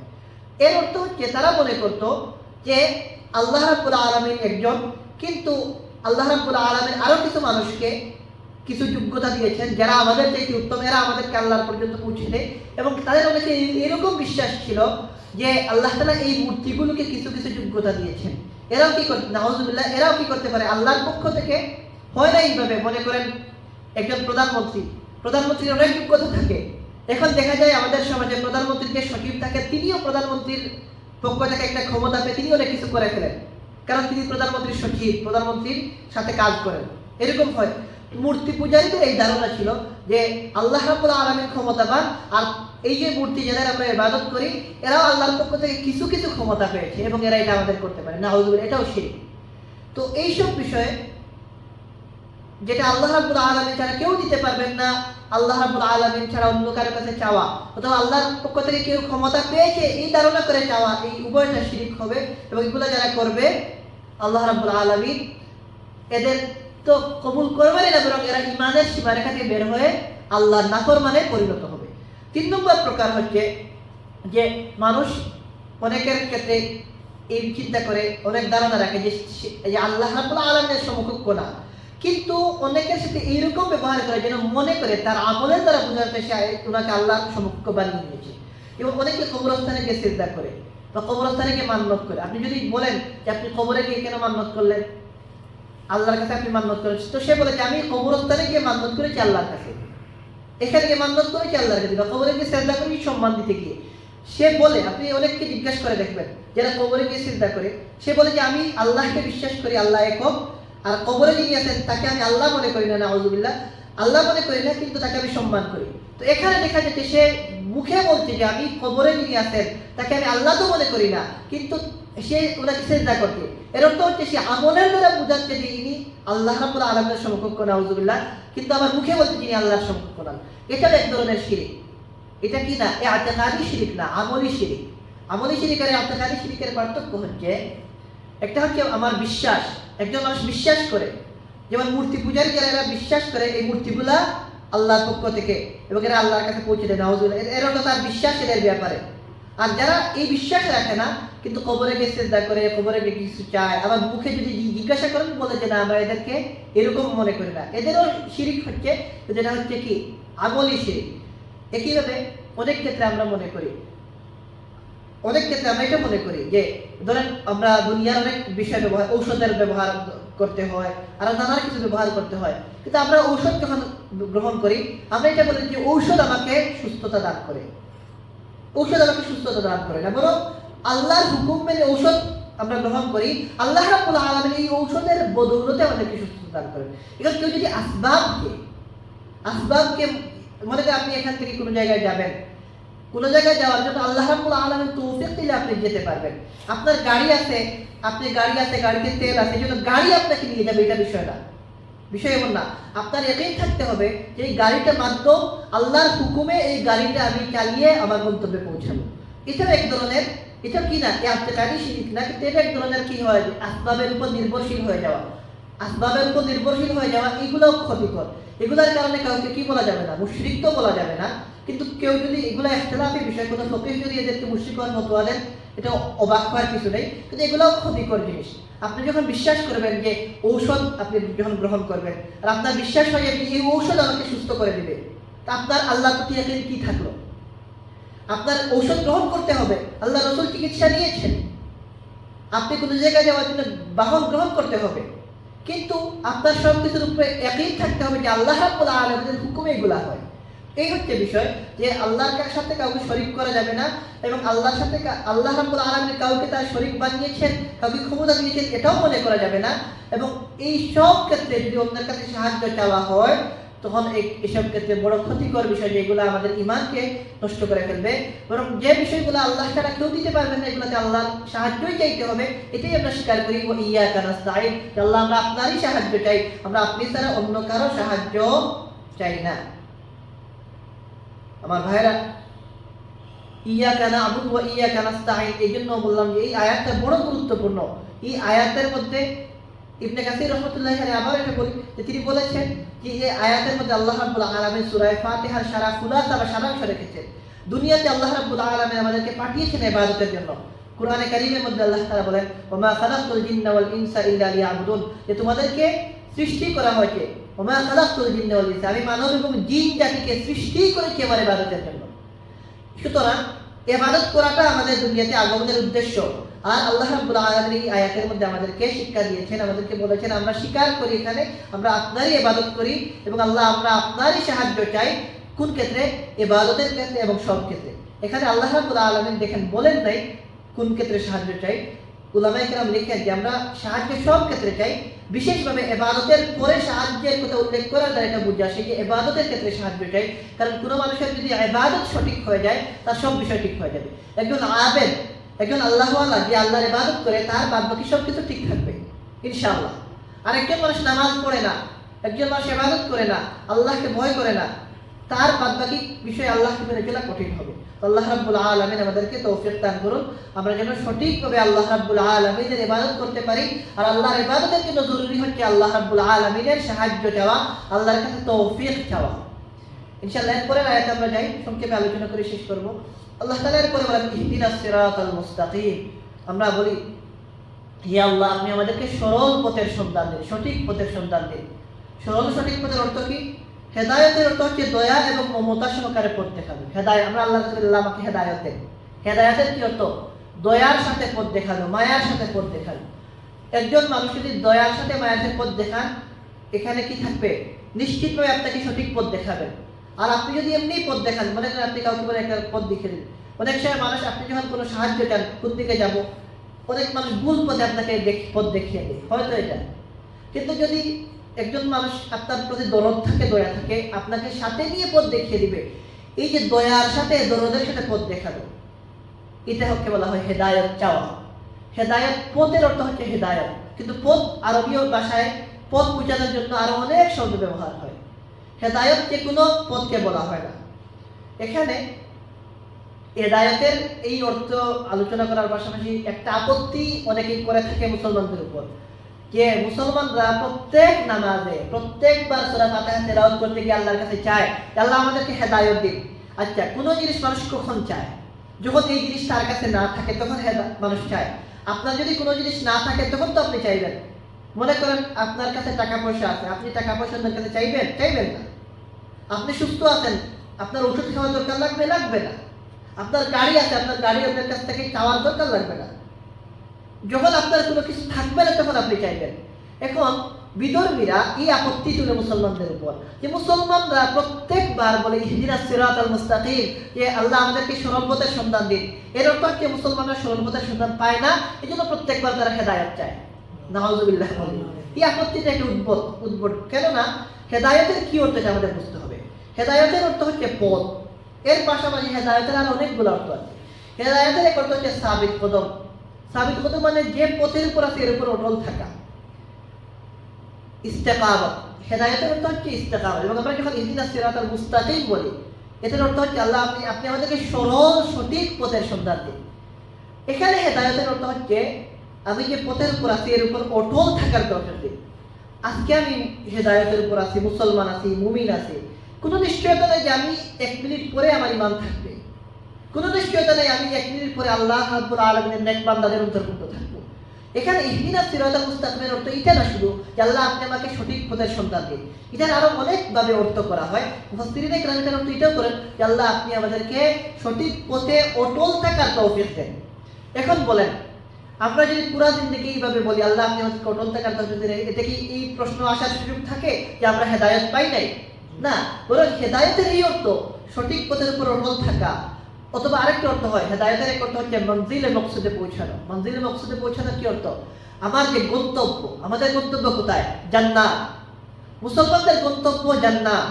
এর অর্থ হচ্ছে তারা মনে করত যে আল্লাহ রাব্বুল আলামিন একজন, কিন্তু আল্লাহ রাব্বুল আলামিন আরো কিছু মানুষকে কিছু যোগ্যতা দিয়েছেন যারা আমাদের চাইতে উত্তম, এরা আমাদেরকে আল্লাহর পর্যন্ত পৌঁছে দেয়। এবং তাদের অনেকে এরকম বিশ্বাস ছিল যে আল্লাহ তাআলা এই মূর্তিগুলোকে কিছু কিছু যোগ্যতা দিয়েছেন। এরাও কি করতে, নাউজুবিল্লাহ, এরাও কি করতে পারে আল্লাহর পক্ষ থেকে, হয় না এইভাবে। মনে করেন একজন প্রধানমন্ত্রীর অনেক যোগ্যতা থাকে। এখন দেখা যায় আমাদের সমাজে প্রধানমন্ত্রীর যে সচিব থাকে, তিনিও প্রধানমন্ত্রীর পক্ষ থেকে একটা ক্ষমতা পেয়ে তিনি অনেক কিছু করে ফেলেন, কারণ তিনি প্রধানমন্ত্রীর সচিব, প্রধানমন্ত্রীর সাথে কাজ করেন। এরকম হয়। মূর্তি পূজারীদের এই ধারণা ছিল যে আল্লাহ রাব্বুল আলামিন ক্ষমতাবান, আর এই যে মূর্তি যাদের আমরা ইবাদত করি এরাও আল্লাহর পক্ষ থেকে কিছু কিছু ক্ষমতা পেয়েছে এবং এরা এটা আমাদের করতে পারে। নাউজুবিল্লাহ, এটাও শিরক। তো এইসব বিষয়ে যেটা আল্লাহ রাব্বুল আলামিন ছাড়া কেউ দিতে পারবেন না, আল্লাহ রাব্বুল আলামিন ছাড়া অন্য কারো কাছে চাওয়া, অথবা আল্লাহর পক্ষ থেকে কেউ ক্ষমতা পেয়েছে এই ধারণা করে চাওয়া, এই উভয়টা শিরক হবে। এবং এগুলো যারা করবে আল্লাহ রাব্বুল আলামিন এদের তো কবুল করবেন না, বরং এরা ইমানের সীমারেখা থেকে বের হয়ে আল্লাহর নাফরমানে পরিণত হবে। 3 নম্বর প্রকার হচ্ছে যে মানুষ অনেকের ক্ষেত্রে এই চিন্তা করে, অনেক ধারণা রাখে যে আল্লাহ রাব্বুল আলামিনের সমকক্ষ না, কিন্তু অনেকের সাথে এইরকম ব্যবহার করে যেন মনে করে তার আমলের দ্বারা বোঝাতে চায় ওনাকে আল্লাহর সমকক্ষ বানিয়ে নিয়েছে। এবং অনেকে কবরস্থানে গিয়ে সিজদা করে বা কবরস্থানে গিয়ে মান্নত করে। আপনি যদি বলেন যে আপনি কবরে গিয়ে কেন মান্নত করলেন, আল্লাহর কাছে আপনি মান্নত করেছেন, তো সে বলে যে আমি কবরস্থানে গিয়ে মান্নত করেছি আল্লাহর কাছে, এখানে গিয়ে মান্নত করেছি আল্লাহর কাছে, বা কবরে গিয়ে সিজদা করেছি সম্মান দিতে গিয়ে। সে বলে, আপনি অনেককে জিজ্ঞাসা করে দেখবেন যারা কবরে গিয়ে সিজদা করে, সে বলে যে আমি আল্লাহকে বিশ্বাস করি, আল্লাহ একক, আর কবরে যিনি আছেন তাকে আমি আল্লাহ মনে করি না, নাউজুবিল্লাহ, আল্লাহ মনে করি না, কিন্তু তাকে আমি সম্মান করি। তো এখানে দেখা যাচ্ছে সে মুখে বলছে যে আমি কবরে যিনি আছেন তাকে আমি আল্লাহ তো মনে করি না, কিন্তু সে ওনাকে সিজদা করছে। এর অর্থ হচ্ছে সে আমলের দ্বারা বোঝাচ্ছে যে ইনি আল্লাহ রাব্বুল আলামিনের সমকক্ষ, নাউজুবিল্লাহ, কিন্তু আমার মুখে বলছে যিনি আল্লাহর সমকক্ষ না। এটা এক ধরনের শিরক। এটা কি না, ইতিকাদি শিরক না, আমলি শিরক। আমলি শিরক আর ইতিকাদি শিরকের পার্থক্য হচ্ছে, একটা হচ্ছে আমার বিশ্বাস, একজন মানুষ বিশ্বাস করে, যেমন মূর্তি পূজারী যারা এরা বিশ্বাস করে এই মূর্তিগুলা আল্লাহর পক্ষ থেকে এবং এরা আল্লাহর কাছে পৌঁছে দেয়, নাউজুবিল্লাহ, এর অর্থ তার বিশ্বাস এদের ব্যাপারে। আর যারা এই বিশ্বাস রাখে না, কিন্তু কবরে গিয়ে সিজদা করে, কবরে গিয়ে কিছু চায়, আবার মুখে যদি জিজ্ঞাসা করেন বলে যে না আমরা এদেরকে এরকম মনে করি না, এদেরও শিরক হচ্ছে, যেটা হচ্ছে কি আমলি শিরক। একইভাবে অনেক ক্ষেত্রে আমরা এটা মনে করি যে ধরেন আমরা দুনিয়ার অনেক বিষয় ব্যবহার, ঔষধের ব্যবহার করতে হয়, আর নানা কিছু ব্যবহার করতে হয়, কিন্তু আমরা ঔষধ যখন গ্রহণ করি আমরা এটা বলি যে ঔষধ আমাকে সুস্থতা দান করে, ঔষধ আমাকে সুস্থতা দান করে না, বরং আল্লাহর হুকুম মেনে ঔষধ আমরা গ্রহণ করি, আল্লাহ রাব্বুল আলামিন এই ঔষধের বদৌলতে আমাদেরকে সুস্থতা দান করেন। এখন কেউ যদি আসবাবকে মনে করেন, আপনি এখান থেকে কোনো জায়গায় যাবেন, কোনো জায়গায় যাওয়ার জন্য আল্লাহ রাব্বুল আলামিন তৌফিক দিলে আপনি যেতে পারবেন। আপনার গাড়ি আছে, গাড়িতে তেল আছে, জন্য গাড়ি আপনাকে নিয়ে যাবে, এটা বিষয় এমন না। আপনার ইয়াকিন থাকতে হবে যে এই গাড়িটার মাধ্যম আল্লাহর হুকুমে এই গাড়িটা আমি চালিয়ে আমার গন্তব্যে পৌঁছাবো। এটাও এক ধরনের, এটা কি না ইতিকাদি শিরক না, কিন্তু এটা এক ধরনের কি হয়, আসবাবের উপর নির্ভরশীল হয়ে যাওয়া, এগুলোও ক্ষতিকর। এগুলোর কারণে কাউকে কি বলা যাবে না, মুশরিক তো বলা যাবে না, কিন্তু কেউ যদি এগুলো ইখতিলাফি বিষয়, কোনো ফকিহ যদি এদেরকে মুশরিক হওয়ার ফতোয়া দেন, এটা অবাক হওয়ার কিছু নেই, কিন্তু এগুলোও ক্ষতিকর জিনিস। আপনি যখন বিশ্বাস করবেন যে ঔষধ আপনি যখন গ্রহণ করবেন, আর আপনার বিশ্বাস হয় যে এই ঔষধ আমাকে সুস্থ করে দেবে, তা আপনার আল্লাহর প্রতি ইয়াকিন কি থাকলো? আপনার ঔষধ গ্রহণ করতে হবে, আল্লাহ রাসূল চিকিৎসা নিয়েছেন, আপনি কোনো জায়গায় যাওয়ার জন্য বাহন গ্রহণ করতে হবে, কিন্তু আপনার সব কিছুর উপরে ইয়াকিন থাকতে হবে যে আল্লাহ রাব্বুল আলামিনের হুকুমে এগুলা হয়। এই হচ্ছে বিষয়, যে আল্লাহর সাথে কাউকে শরীক করা যাবে না, এবং আল্লাহর সাথে আল্লাহ রাব্বুল আলামিন কাউকে তার শরীক বানিয়েছেন, কাউকে ক্ষমতা দিয়েছেন, এটাও মনে করা যাবে না। এবং এই সব ক্ষেত্রে যদি অন্যের কাছে সাহায্য চাওয়া হয়, তখন এইসব ক্ষেত্রে বড় ক্ষতিকর বিষয়, যেগুলো আমাদের ঈমানকে নষ্ট করে ফেলবে। বরং যে বিষয়গুলো আল্লাহ ছাড়া কেউ দিতে পারবেন না, এগুলোতে আল্লাহর সাহায্যই চাইতে হবে, এটাই আমরা স্বীকার করি। ও ইয়াকা নাস্তাঈন, আল্লাহ আমরা আপনারই সাহায্য চাই, আমরা আপনি ছাড়া অন্য কারো সাহায্য চাই না। আমার ভাইরা, ইয়াকা না'বুদু ওয়া ইয়াকা নাস্তাঈন, এই জন্য বললাম যে এই আয়াতটা বড় গুরুত্বপূর্ণ। এই আয়াতের মধ্যে ইবনে কাসির রাহমাতুল্লাহি আলাইহি আবার এটা বলি যে তিনি বলেছেন যে এই আয়াতের মধ্যে আল্লাহ রাব্বুল আলামিন সূরা ফাতিহার সারা খুলাসা বা সারাংশ রেখেছেন। দুনিয়াতে আল্লাহ রাব্বুল আলামিন আমাদেরকে পাঠিয়েছেন ইবাদতের জন্য। কোরআনে কারীমের মধ্যে আল্লাহ তাআলা বলেন, ওয়া মা খালাকতুল জিন্না ওয়াল ইনসা ইল্লা লিয়াবুদুন, যে তোমাদেরকে সৃষ্টি করা হয়েছে, ওয়া মা খালাকতুল জিন্না ওয়াল ইনসা, আমি মানব এবং জিন জাতিকে সৃষ্টি করেছি আমার ইবাদতের জন্য। সুতরাং ইবাদত করাটা আমাদের দুনিয়াতে আগমনের উদ্দেশ্য। আর আল্লাহ রাব্বুল আলামিন এই আয়াতের মধ্যে আমাদেরকে শিক্ষা দিয়েছেন, আমাদেরকে বলেছেন আমরা স্বীকার করি এখানে আমরা আপনারই ইবাদত করি এবং আল্লাহ আমরা আপনারই সাহায্য চাই। কোন ক্ষেত্রে? ইবাদতের ক্ষেত্রে এবং সব ক্ষেত্রে। এখানে আল্লাহ রাব্বুল আলামিন দেখেন বলেন নাই কোন ক্ষেত্রে সাহায্য চাই। উলামায়ে কেরাম লিখেন যে আমরা সাহায্য সব ক্ষেত্রে চাই, বিশেষভাবে ইবাদতের পরে সাহায্যের কথা উল্লেখ করার দ্বারা এটা বুঝে আসে যে ইবাদতের ক্ষেত্রে সাহায্য চাই। কারণ কোনো মানুষের যদি ইবাদত সঠিক হয়ে যায় তার সব বিষয় ঠিক হয়ে যাবে। একজন আবেদ, একজন আল্লাহওয়ালা যে আল্লাহর ইবাদত করে তার বাদ বাকি সব কিছু ঠিক থাকবে ইনশাআল্লাহ। আর একজন মানুষ নামাজ পড়ে না, একজন মানুষ ইবাদত করে না, আল্লাহকে ভয় করে না, তার বাদ বাকি বিষয় আল্লাহকে মেনে চলা কঠিন হবে। আল্লাহ রাব্বুল আলামিন আমাদেরকে তৌফিক দান করুন, আমরা যেন সঠিকভাবে আল্লাহ রাব্বুল আলামিনের ইবাদত করতে পারি। আর আল্লাহর ইবাদতের জন্য জরুরি হচ্ছে আল্লাহ রাব্বুল আলামিনের সাহায্য চাওয়া, আল্লাহর কাছে তৌফিক চাওয়া। ইনশাআল্লাহ এরপরের আয়াতে আমরা যাই, সংক্ষেপে আলোচনা করে শেষ করব। আল্লাহ তাআলা এরপরে বলেন ইহদিনাস সিরাতাল মুস্তাকিম। আমরা বলি হে আল্লাহ আপনি আমাদেরকে সরল পথের সন্ধান দিন, সঠিক পথের সন্ধান দিন। সরল সঠিক পথের অর্থ কি? হেদায়েতের অর্থ হচ্ছে দয়া এবং মমতা সহকারে পথ দেখানো। হেদায়েত আমরা আল্লাহ রাসূলুল্লাহ আমাকে হেদায়েত দেন। হেদায়েতের কি অর্থ? দয়ার সাথে পথ দেখানো, মায়ার সাথে পথ দেখানো। একজন মানুষ যদি দয়ার সাথে মায়ার সাথে পথ দেখান, এখানে কি থাকবে? নিশ্চিতভাবে আপনাকে সঠিক পথ দেখাবেন। আর আপনি যদি এমনি পথ দেখান, মনে করেন আপনি কাউকে বলে একটা পথ দেখিয়ে দিন। অনেক সময় মানুষ আপনি যখন কোনো সাহায্য চান কোন দিকে যাব, অনেক মানুষ ভুল পথে আপনাকে পথ দেখিয়ে দেয়, হয়তো এটা। কিন্তু যদি একজন মানুষ আপনার প্রতি দরদ থাকে, দয়া থাকে, আপনাকে সাথে নিয়ে পথ দেখিয়ে দিবে, এই যে দয়ার সাথে দরদের সাথে পথ দেখানো, এটা হচ্ছে বলা হয় হেদায়েত চাওয়া। হেদায়েত পথের অর্থ হচ্ছে হেদায়েত, কিন্তু পথ আরবীয় ভাষায় পথ বোঝানোর জন্য আরো অনেক শব্দ ব্যবহার হয়। হেদায়েত যে কোনো পথকে বলা হয় না। এখানে হেদায়েতের এই অর্থ আলোচনা করার পাশাপাশি একটা আপত্তি অনেকেই করে থাকে মুসলমানদের উপর, যে মুসলমানরা প্রত্যেক নামাজে প্রত্যেকবার সূরা ফাতিহা তেলাওয়াত করতে গিয়ে আল্লাহর কাছে চায় আল্লাহ আমাদেরকে হেদায়েত দিন। আচ্ছা, কোনো জিনিস মানুষ কখন চায়? যখন এই জিনিস তার কাছে না থাকে তখন মানুষ চায়। আপনার যদি কোনো জিনিস না থাকে তখন তো আপনি চাইবেন। মনে করেন আপনার কাছে টাকা পয়সা আছে, আপনি টাকা পয়সা আপনার কাছে চাইবেন? চাইবেন না। আপনি সুস্থ আছেন, আপনার ওষুধ খাওয়ার দরকার লাগবে? লাগবে না। আপনার গাড়ি আছে, আপনার গাড়ি আপনার কাছ থেকে চাওয়ার দরকার লাগবে না। যখন আপনার কোনো কিছু থাকবে না তখন আপনি চাইবেন। এখন বিধর্মীরা এই আপত্তি তুলে মুসলমানদের উপর, যে মুসলমানরা প্রত্যেকবার বলে ইহদিনাস সিরাতাল মুস্তাকিম, যে আল্লাহ আমাদেরকে সরল পথের সন্ধান দিন। এর অর্থ হচ্ছে মুসলমানরা সরল পথের সন্ধান পায় না, এই জন্য প্রত্যেকবার তারা হেদায়েত চায়। নাউযুবিল্লাহ। এই আপত্তিটা একটা উদ্ভট। কেননা হেদায়েতের কি অর্থ এটা আমাদের বুঝতে হবে। হেদায়েতের অর্থ হচ্ছে পথ, এর পাশাপাশি হেদায়েতের আর অনেকগুলো অর্থ আছে। হেদায়েতের এক অর্থ হচ্ছে সাবিত কদম। সাবিত কদম মানে যে পথের উপর আছে এর উপর অটল থাকা, ইস্তেকামত। হেদায়েতের অর্থ হচ্ছে ইস্তেকামত। এবং আমরা যখন ইহদিনাস সিরাতাল মুস্তাকিম বলি, এটার অর্থ হচ্ছে আল্লাহ আপনি আমাদেরকে সরল সঠিক পথের সন্ধান দিন। এখানে হেদায়েতের অর্থ হচ্ছে আমি যে পথের উপর আছি এর উপর অটল থাকার দরকার দিন। আজকে আমি হেদায়েতের উপর আছি, মুসলমান আছি, মুমিন আছি, কোনো নিশ্চয়তা নেই যে আমি 1 মিনিট পরে আমার ঈমান থাকবে। কোনো নিশ্চয়তা নেই আমি 1 মিনিট পরে আল্লাহ রাব্বুল আলামিনের নেক বান্দাদের অন্তর্ভুক্ত থাকবো। এখানে ইহদিনাস সিরাতাল মুস্তাকিমের অর্থ এটা না শুধু যে আল্লাহ আপনি আমাকে সঠিক পথের সন্ধান দিন, এটার আরো অনেকভাবে অর্থ করা হয়। মুফাসসিরিনে কেরাম এটার অর্থ এটাও করেন যে আল্লাহ আপনি আমাদেরকে সঠিক পথে অটল থাকার তৌফিক দেন। এখন বলেন, আমরা যদি পুরা জিন্দেগি এইভাবে বলি আল্লাহ আপনি আমাদেরকে অটল থাকার তৌফিক দেন, এটা কি এই প্রশ্ন আসার সুযোগ থাকে যে আমরা হেদায়েত পাই নাই? না, বরং হেদায়েতের এই অর্থ সঠিক পথের উপর অটল থাকা। অথবা আরেকটা অর্থ হয় হেদায়েতের এক অর্থ হচ্ছে মনজিলে মকসুদে পৌঁছানো। মনজিলে মকসুদে পৌঁছানোর কি অর্থ? আমার যে গন্তব্য, আমাদের গন্তব্য কোথায়? জান্নাত। মুসলমানদের গন্তব্য জান্নাত।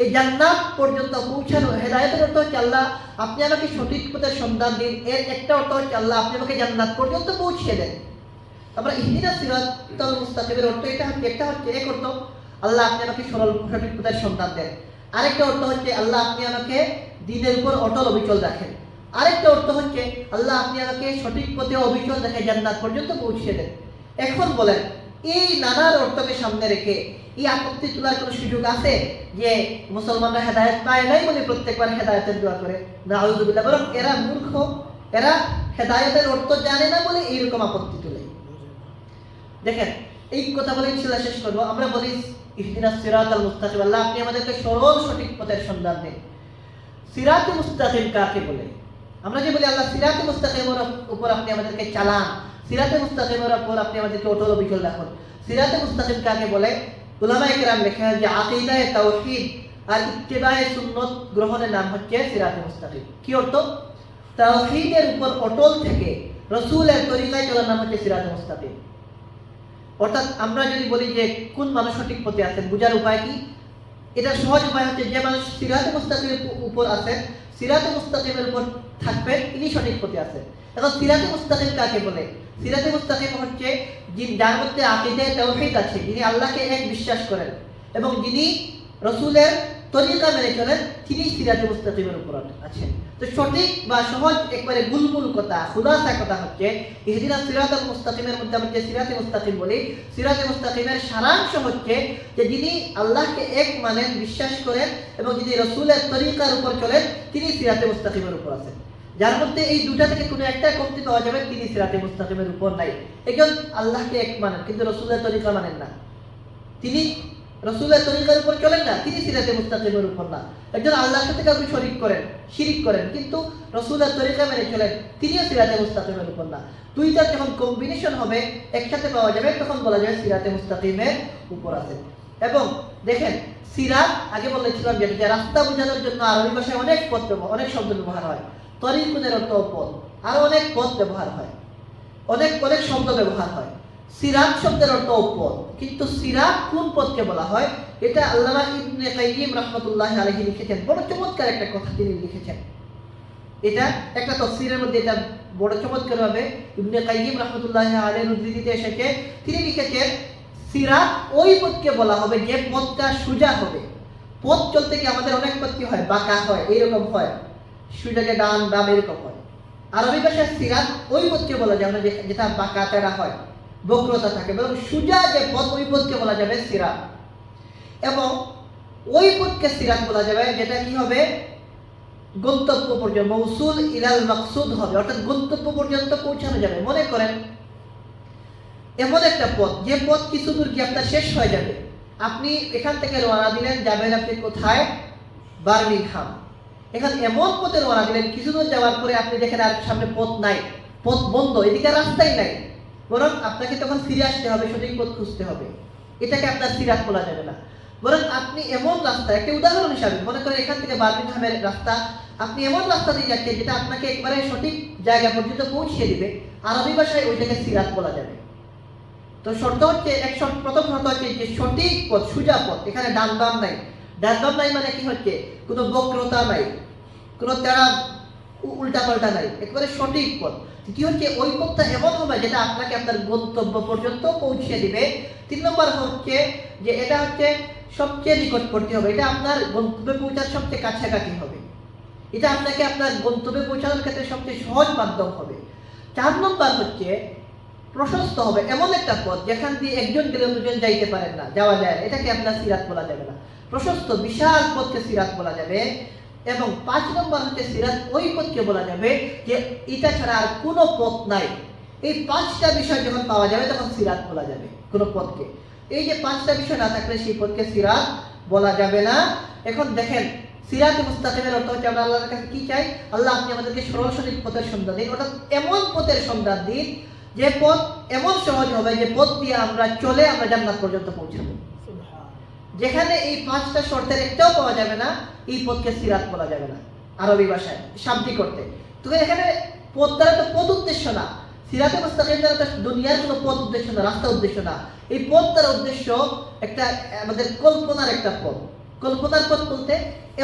এই জান্নাত পর্যন্ত পৌঁছানো। হেদায়েতের অর্থ হচ্ছে আল্লাহ আপনি আমাকে সঠিক পথের সন্ধান দিন। এর একটা অর্থ হচ্ছে আল্লাহ আপনি আমাকে জান্নাত পর্যন্ত পৌঁছে দেন। আমরা ইহদিনাস সিরাতাল মুস্তাকিমের অর্থ এটা হচ্ছে, একটা হচ্ছে এক অর্থ আল্লাহ আপনি আমাকে সঠিক পথের সন্ধান দেন। আরেকটা অর্থ হচ্ছে আল্লাহ আপনি আমাকে দ্বীনের উপর অটল অবিচল রাখেন। আরেকটা অর্থ হচ্ছে আল্লাহ আপনি আমাকে সঠিক পথে অবিচল রেখে জান্নাত পর্যন্ত পৌঁছে দেন। এখন বলেন, এই নানার অর্থকে সামনে রেখে এই আপত্তি তোলার কোনো সুযোগ আছে যে মুসলমানরা হেদায়েত পায় নাই বলে প্রত্যেকবার হেদায়েতের দোয়া করে? নাউযুবিল্লাহ। বরং এরা মূর্খ, এরা হেদায়েতের অর্থ জানে না বলে এইরকম আপত্তি তোলে। দেখেন, এই কথা বলে ইনশাআল্লাহ শেষ করবো। আমরা বলি ইহদিনাস সিরাতাল মুস্তাকিম, আল্লাহ আপনি আমাদেরকে সরল সঠিক পথের সন্ধান দিন। সিরাতুল মুস্তাকিম কাকে বলে? আমরা যে বলি আল্লাহ সিরাতে মুস্তাকিমের উপর আপনি আমাদেরকে চালান, সিরাতে মুস্তাকিমের উপর আপনি আমাদেরকে অটল অবিচল রাখুন। সিরাতে মুস্তাকিম কাকে বলে? উলামায়ে কেরাম লেখেন যে আকীদায়ে তাওহীদ আর ইত্তিবায়ে সুন্নাত গ্রহণের নাম হচ্ছে সিরাতে মুস্তাকিম। কি অর্থ? তাওহীদের উপর অটল থেকে রাসূলের তরিকায় চলার নাম হচ্ছে সিরাতে মুস্তাকিম। অর্থাৎ আমরা যদি বলি যে কোন মানুষ সঠিক পথে আছেন, বোঝার উপায় কি? এটা সহজ উপায় হচ্ছে যে মানুষ সিরাতে মুস্তাকিমের উপর আছেন, সিরাতে মুস্তাকিমের উপর থাকবেন, ইনি সঠিক পথে আছেন। এখন সিরাতে মুস্তাকিম কাকে বলে? সিরাতে মুস্তাকিম হচ্ছে যার মধ্যে আকীদায়ে তাওহীদ আছে, যিনি আল্লাহকে এক বিশ্বাস করেন এবং যিনি রাসূলের তরিকা মেনে চলেন, তিনি সিরাতে মুস্তাকিমের উপর আছেন। তো সঠিক বা সহজ একবারে গুলমুল কথা, খুলাসা কথা হচ্ছে ইহদিনাস সিরাতাল মুস্তাকিমের মধ্যে আমরা যে সিরাতে মুস্তাকিম বলি, সিরাতে মুস্তাকিমের সারাংশ হচ্ছে যে যিনি আল্লাহকে এক মানেন, বিশ্বাস করেন এবং যিনি রাসূলের তরিকার উপর চলেন, তিনি সিরাতে মুস্তাকিমের উপর আছেন। যার মধ্যে এই দুটা থেকে কোনো একটা কমতি পাওয়া যাবে, তিনি সিরাতে মুস্তাকিমের উপর নাই। একজন আল্লাহকে এক মানেন কিন্তু রাসূলের তরিকা মানেন না, তিনি রাসূলের তরিকার উপর চলেন না, তিনি সিরাতে মুস্তাকিমের উপর না। একজন আল্লাহর সাথে কাউকে শরীক করেন, শিরিক করেন কিন্তু রাসূলের তরিকা মেনে চলেন, তিনিও সিরাতে মুস্তাকিমের উপর না। দুইটা যখন কম্বিনেশন হবে, একসাথে পাওয়া যাবে, তখন বলা যাবে সিরাতে মুস্তাকিমের উপর আছে। এবং দেখেন সিরাত আগে বলেছিলাম যে রাস্তা বোঝানোর জন্য আরবি ভাষায় অনেক শব্দ ব্যবহার হয়। তরিকুনের অর্থ পথ, আরো অনেক পথ ব্যবহার হয়, অনেক শব্দ ব্যবহার হয়। সিরাত শব্দের অর্থ পথ, কিন্তু সিরাত কোন পথকে বলা হয় এটা আল্লামা ইবনে কাইয়িম রাহমাতুল্লাহি আলাইহি লিখেছেন। বড় চমৎকার একটা কথা তিনি লিখেছেন, এটা একটা তাফসীরের মধ্যে এটা বড় চমৎকার ভাবে ইবনে কাইয়িম রাহমাতুল্লাহি আলাইহির উদ্ধৃতিতে এসেছে। তিনি লিখেছেন সিরাত ওই পথকে বলা হবে যে পথটা সোজা হবে। পথ চলতে গিয়ে আমাদের অনেক পথ কি হয়, বাঁকা হয়, এইরকম হয়, সোজাকে ডান বাম এরকম হয়। আরবি ভাষায় সিরাত ওই পথকে বলা যায় যেটা বাঁকা তেড়া হয়, বক্রতা থাকে, এবং সোজা যে পথ ওই পথকে বলা যাবে সিরাত। এবং ওই পথকে সিরাত বলা যাবে যেটা কি হবে, গন্তব্য পর্যন্ত মৌসুল ইলাল মাকসুদ হবে, অর্থাৎ গন্তব্য পর্যন্ত পৌঁছানো যাবে। মনে করেন এমন একটা পথ, যে পথ কিছু দূর গিয়ে আপনার শেষ হয়ে যাবে। আপনি এখান থেকে রওনা দিলেন, যাবেন আপনি কোথায়, বার্মিংহাম। এখন এমন পথে রওনা দিলেন, কিছু দূর যাওয়ার পরে আপনি দেখেন আর সামনে পথ নাই, পথ বন্ধ, এদিকে রাস্তাই নাই, বরং আপনাকে তখন ফিরে আসতে হবে, সঠিক পথ খুঁজতে হবে। এটাকে আপনার সিরাত বলা যাবে না, বরং আপনি এমন রাস্তা, একটা উদাহরণ হিসাবে মনে করেন এখান থেকে বার্মিংহামের রাস্তা, আপনি এমন রাস্তা দিয়ে যাচ্ছেন যেটা আপনাকে একবারে সঠিক জায়গা পর্যন্ত পৌঁছে দিবে, আরবি ভাষায় ওইটাকে সিরাত বলা যাবে। তো শর্ত হচ্ছে প্রথম শর্ত হচ্ছে যে সঠিক পথ, সোজা পথ, এখানে ডান বাম নাই। ডান বাম নাই মানে কি হচ্ছে, কোনো বক্রতা নাই, কোনো তেড়া উল্টা পাল্টা নাই, একেবারে সঠিক পথ। কি হচ্ছে, ওই পথটা এমন হবে যেটা আপনাকে আপনার গন্তব্য পর্যন্ত পৌঁছে দিবে। 3 নম্বর হচ্ছে যে এটা হচ্ছে সবচেয়ে নিকটবর্তী হবে, এটা আপনার গন্তব্যে পৌঁছার সবচেয়ে কাছাকাছি হবে, এটা আপনাকে আপনার গন্তব্যে পৌঁছানোর ক্ষেত্রে সবচেয়ে সহজ মাধ্যম হবে। 4 নম্বর হচ্ছে প্রশস্ত হবে, এমন একটা পথ যেখান দিয়ে একজন গেলে দুজন যাইতে পারেন না, যাওয়া যায় না, এটাকে আপনার সিরাত বলা যাবে না। প্রশস্ত বিশাল পথকে সিরাত বলা যাবে। এবং 5 নম্বর হচ্ছে সিরাত ওই পথকে বলা যাবে যে এটা ছাড়া আর কোনো পথ নাই। এই 5টা বিষয় যখন পাওয়া যাবে তখন সিরাত বলা যাবে কোনো পথকে। এই যে 5টা বিষয় না থাকলে সেই পথকে সিরাত বলা যাবে না। এখন দেখেন সিরাতে মুস্তাকিমের অর্থ হচ্ছে আমরা আল্লাহর কাছে কি চাই, আল্লাহ আপনি আমাদেরকে সরল সঠিক পথের সন্ধান দিন, অর্থাৎ এমন পথের সন্ধান দিন যে পথ এমন সহজ হবে যে পথ দিয়ে আমরা চলে আমরা জান্নাত পর্যন্ত পৌঁছাবো। যেখানে এই 5টা শর্তের একটাও পাওয়া যাবে না, এই পথকে সিরাত বলা যাবে না আরবি ভাষায় শান্তি করতে। তো এখানে পথ দ্বারা তো পথ উদ্দেশ্য না, সিরাতে মুস্তাকিম দ্বারা তো দুনিয়ার কোনো পথ উদ্দেশ্য না, রাস্তা উদ্দেশ্য না। এই পথ দ্বারা উদ্দেশ্য একটা আমাদের কল্পনার একটা পথ। কল্পনার পথ বলতে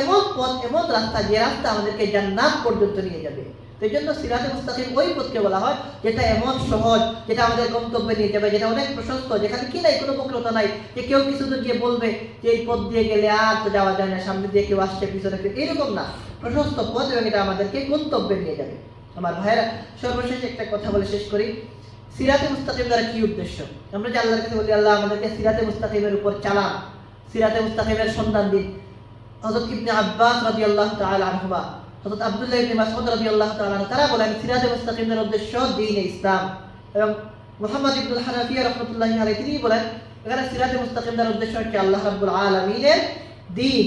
এমন পথ, এমন রাস্তা যে রাস্তা আমাদেরকে জান্নাত পর্যন্ত নিয়ে যাবে। তো এই জন্য সিরাতে মুস্তাকিম ওই পথকে বলা হয় যেটা এমন সহজ, যেটা আমাদের গন্তব্যে নিয়ে যাবে, যেটা অনেক প্রশস্ত, যেখানে কি নাই, কোনো বক্রতা নাই, যে কেউ কিছু দূর গিয়ে বলবে যে এই পথ দিয়ে গেলে আর তো যাওয়া যায় না, সামনে দিয়ে কেউ আসছে পিছনে, এরকম না, প্রশস্ত পথ, এবং এটা আমাদেরকে গন্তব্যে নিয়ে যাবে। আমার ভাইয়েরা, সর্বশেষ একটা কথা বলে শেষ করি। সিরাতে মুস্তাকিম দ্বারা কি উদ্দেশ্য? আমরা যে আল্লাহর কাছে বলি আল্লাহ আমাদেরকে সিরাতে মুস্তাকিমের উপর চালান, সিরাতে মুস্তাকিমের সন্ধান দিন। হযরত ইবনে আব্বাস রাদিয়াল্লাহু তাআলা আনহুমা, হযরত আব্দুল্লাহ ইবনে মাসউদ রাদিয়াল্লাহু তাআলা আনহু, তারা বলেন সিরাতে মুস্তাকিমের উদ্দেশ্য দ্বীন ইসলাম। এবং মুহাম্মদ ইবনুল হানাফিয়া রাহমাতুল্লাহি আলাইহি তিনি বলেন এখানে সিরাতে মুস্তাকিম দ্বারা উদ্দেশ্য হচ্ছে আল্লাহ রাব্বুল আলামিনের দ্বীন,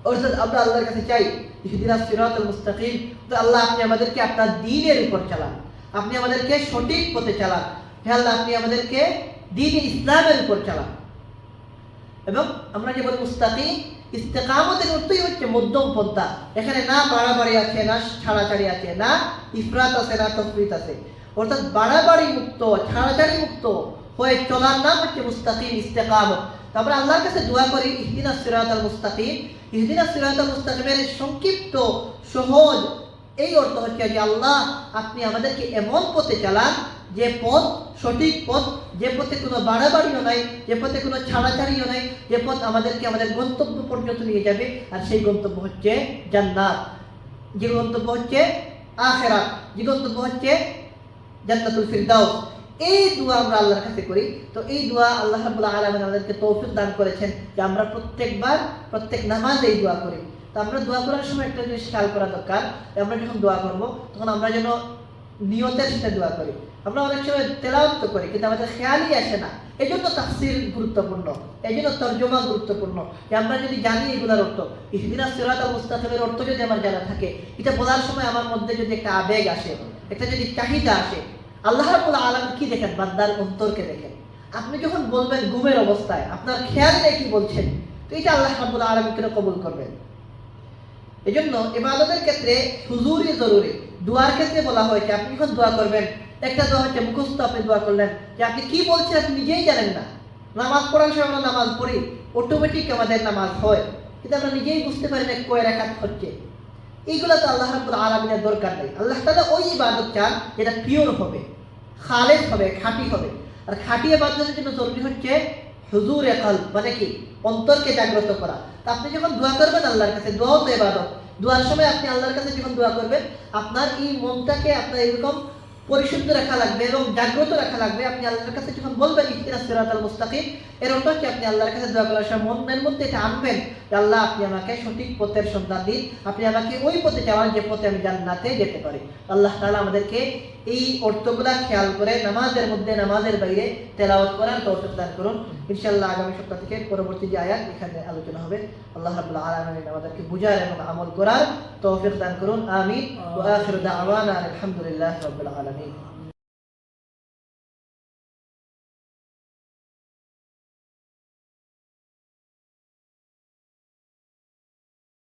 অর্থাৎ আমরা আল্লাহর কাছে চাই ইহদিনাস সিরাতাল মুস্তাকিম, তো আল্লাহ আপনি আমাদেরকে আপনার দ্বীনের উপর চালান, আপনি আমাদেরকে সঠিক পথে চালান, হে আল্লাহ আপনি আমাদেরকে দ্বীন ইসলামের উপর চালান। এবং আমরা যে বলি মুস্তাকিম, ইস্তেকামতের অর্থই হচ্ছে মধ্যম পন্থা। এখানে না বাড়াবাড়ি আছে, না ছাড়াছাড়ি আছে, না ইফরাত আছে, না তফরিত আছে, অর্থাৎ বাড়াবাড়ি মুক্ত, ছাড়াছাড়ি মুক্ত হয়ে চলার নাম হচ্ছে মুস্তাকিম, ইস্তেকামত। তারপরে আল্লাহর কাছে দোয়া করি ইহদিনাস সিরাতাল মুস্তাকিম। ইহদিনাস সিরাতাল মুস্তাকিমের সংক্ষিপ্ত সহজ এই অর্থ হচ্ছে যে আল্লাহ আপনি আমাদেরকে এমন পথে চালান যে পথ সঠিক পথ, যে পথে কোনো বাড়াবাড়িও নাই, যে পথে কোনো ছাড়াছাড়িও নাই, যে পথ আমাদেরকে আমাদের গন্তব্য পর্যন্ত নিয়ে যাবে। আর সেই গন্তব্য হচ্ছে জান্নাত, যে গন্তব্য হচ্ছে আখিরাত, যে গন্তব্য হচ্ছে জান্নাতুল ফিরদাউস। এই দোয়া আমরা আল্লাহর কাছে করি। তো এই দোয়া আল্লাহ রাব্বুল আলামিন আমাদেরকে তৌফিক দান করেছেন যে আমরা প্রত্যেক নামাজে এই দোয়া করি। তো আমরা দোয়া করার সময় একটা জিনিস খেয়াল করা দরকার, আমরা যখন দোয়া করব তখন আমরা যেন নিয়তের সাথে দোয়া করি। আমরা অনেক সময় তেলাওয়াত করি কিন্তু আমাদের খেয়ালই আসে না। এই জন্য তাফসীর গুরুত্বপূর্ণ, এই জন্য তরজমা গুরুত্বপূর্ণ, যে আমরা যদি জানি এগুলোর অর্থ, ইহদিনাস সিরাতাল মুস্তাকিমের অর্থ যদি আমার জানা থাকে, এটা বলার সময় আমার মধ্যে যদি একটা আবেগ আসে, একটা যদি চাহিদা আসে। আল্লাহ রাব্বুল আলামিন কি দেখেন? বান্দার অন্তরকে দেখেন। আপনি যখন বলবেন ঘুমের অবস্থায়, আপনার খেয়াল নেই কি বলছেন, তো এটা আল্লাহ রাব্বুল আলামিন কেন কবুল করবেন? এই জন্য ইবাদতের ক্ষেত্রে হুজুরি জরুরি। দোয়ার ক্ষেত্রে বলা হয়েছে আপনি যখন দোয়া করবেন, একটা দোয়া হচ্ছে মুখস্থ, আপনি দোয়া করলেন যে আপনি কি বলছেন আপনি নিজেই জানেন না। নামাজ পড়ার সময় আমরা নামাজ পড়ি, অটোমেটিক আমাদের নামাজ হয়, কিন্তু আমরা নিজেই বুঝতে পারি না কয় রাকাত হচ্ছে। এইগুলো তো আল্লাহ রাব্বুল আলামিনের দরকার নেই। আল্লাহ তাআলা ওই ইবাদত চান যেটা পিওর হবে, খালেস হবে, খাঁটি হবে। আর খাঁটি ইবাদতের জন্য জরুরি হচ্ছে হুজুরে কলব, মানে কি অন্তরকে জাগ্রত করা। তা আপনি যখন দোয়া করবেন আল্লাহর কাছে, দোয়াও তো ইবাদত। দোয়ার সময় আপনি আল্লাহর কাছে যখন দোয়া করবেন, আপনার এই মনটাকে আপনার এরকম পরিশুদ্ধ রাখা লাগবে এবং জাগ্রত রাখা লাগবে। আপনি আল্লাহর কাছে যখন বলবেন ইহদিনাস সিরাতাল মুস্তাকিম, এর অর্থ হচ্ছে আপনি আল্লাহর কাছে দোয়া করার সময় মনের মধ্যে এটা আনবেন যে আল্লাহ আপনি আমাকে সঠিক পথের সন্ধান দিন, আপনি আমাকে ওই পথে চালান যে পথে আমি জান্নাতে যেতে পারি। আল্লাহ তাআলা আমাদেরকে এই অর্থগুলা খেয়াল করে নামাজের মধ্যে, নামাজের বাইরে তেলাওয়াত করার তৌফিক দান করুন। ইনশাআল্লাহ আগামী সপ্তাহ থেকে পরবর্তী যে আয়াত এখানে আলোচনা হবে। আল্লাহ রাব্বুল আলামিন আমাদেরকে বুঝার এবং আমল করার তৌফিক দান করুন। আমিন। ওয়া আখিরু দাওয়ানা আলহামদুলিল্লাহি রাব্বিল আলামিন।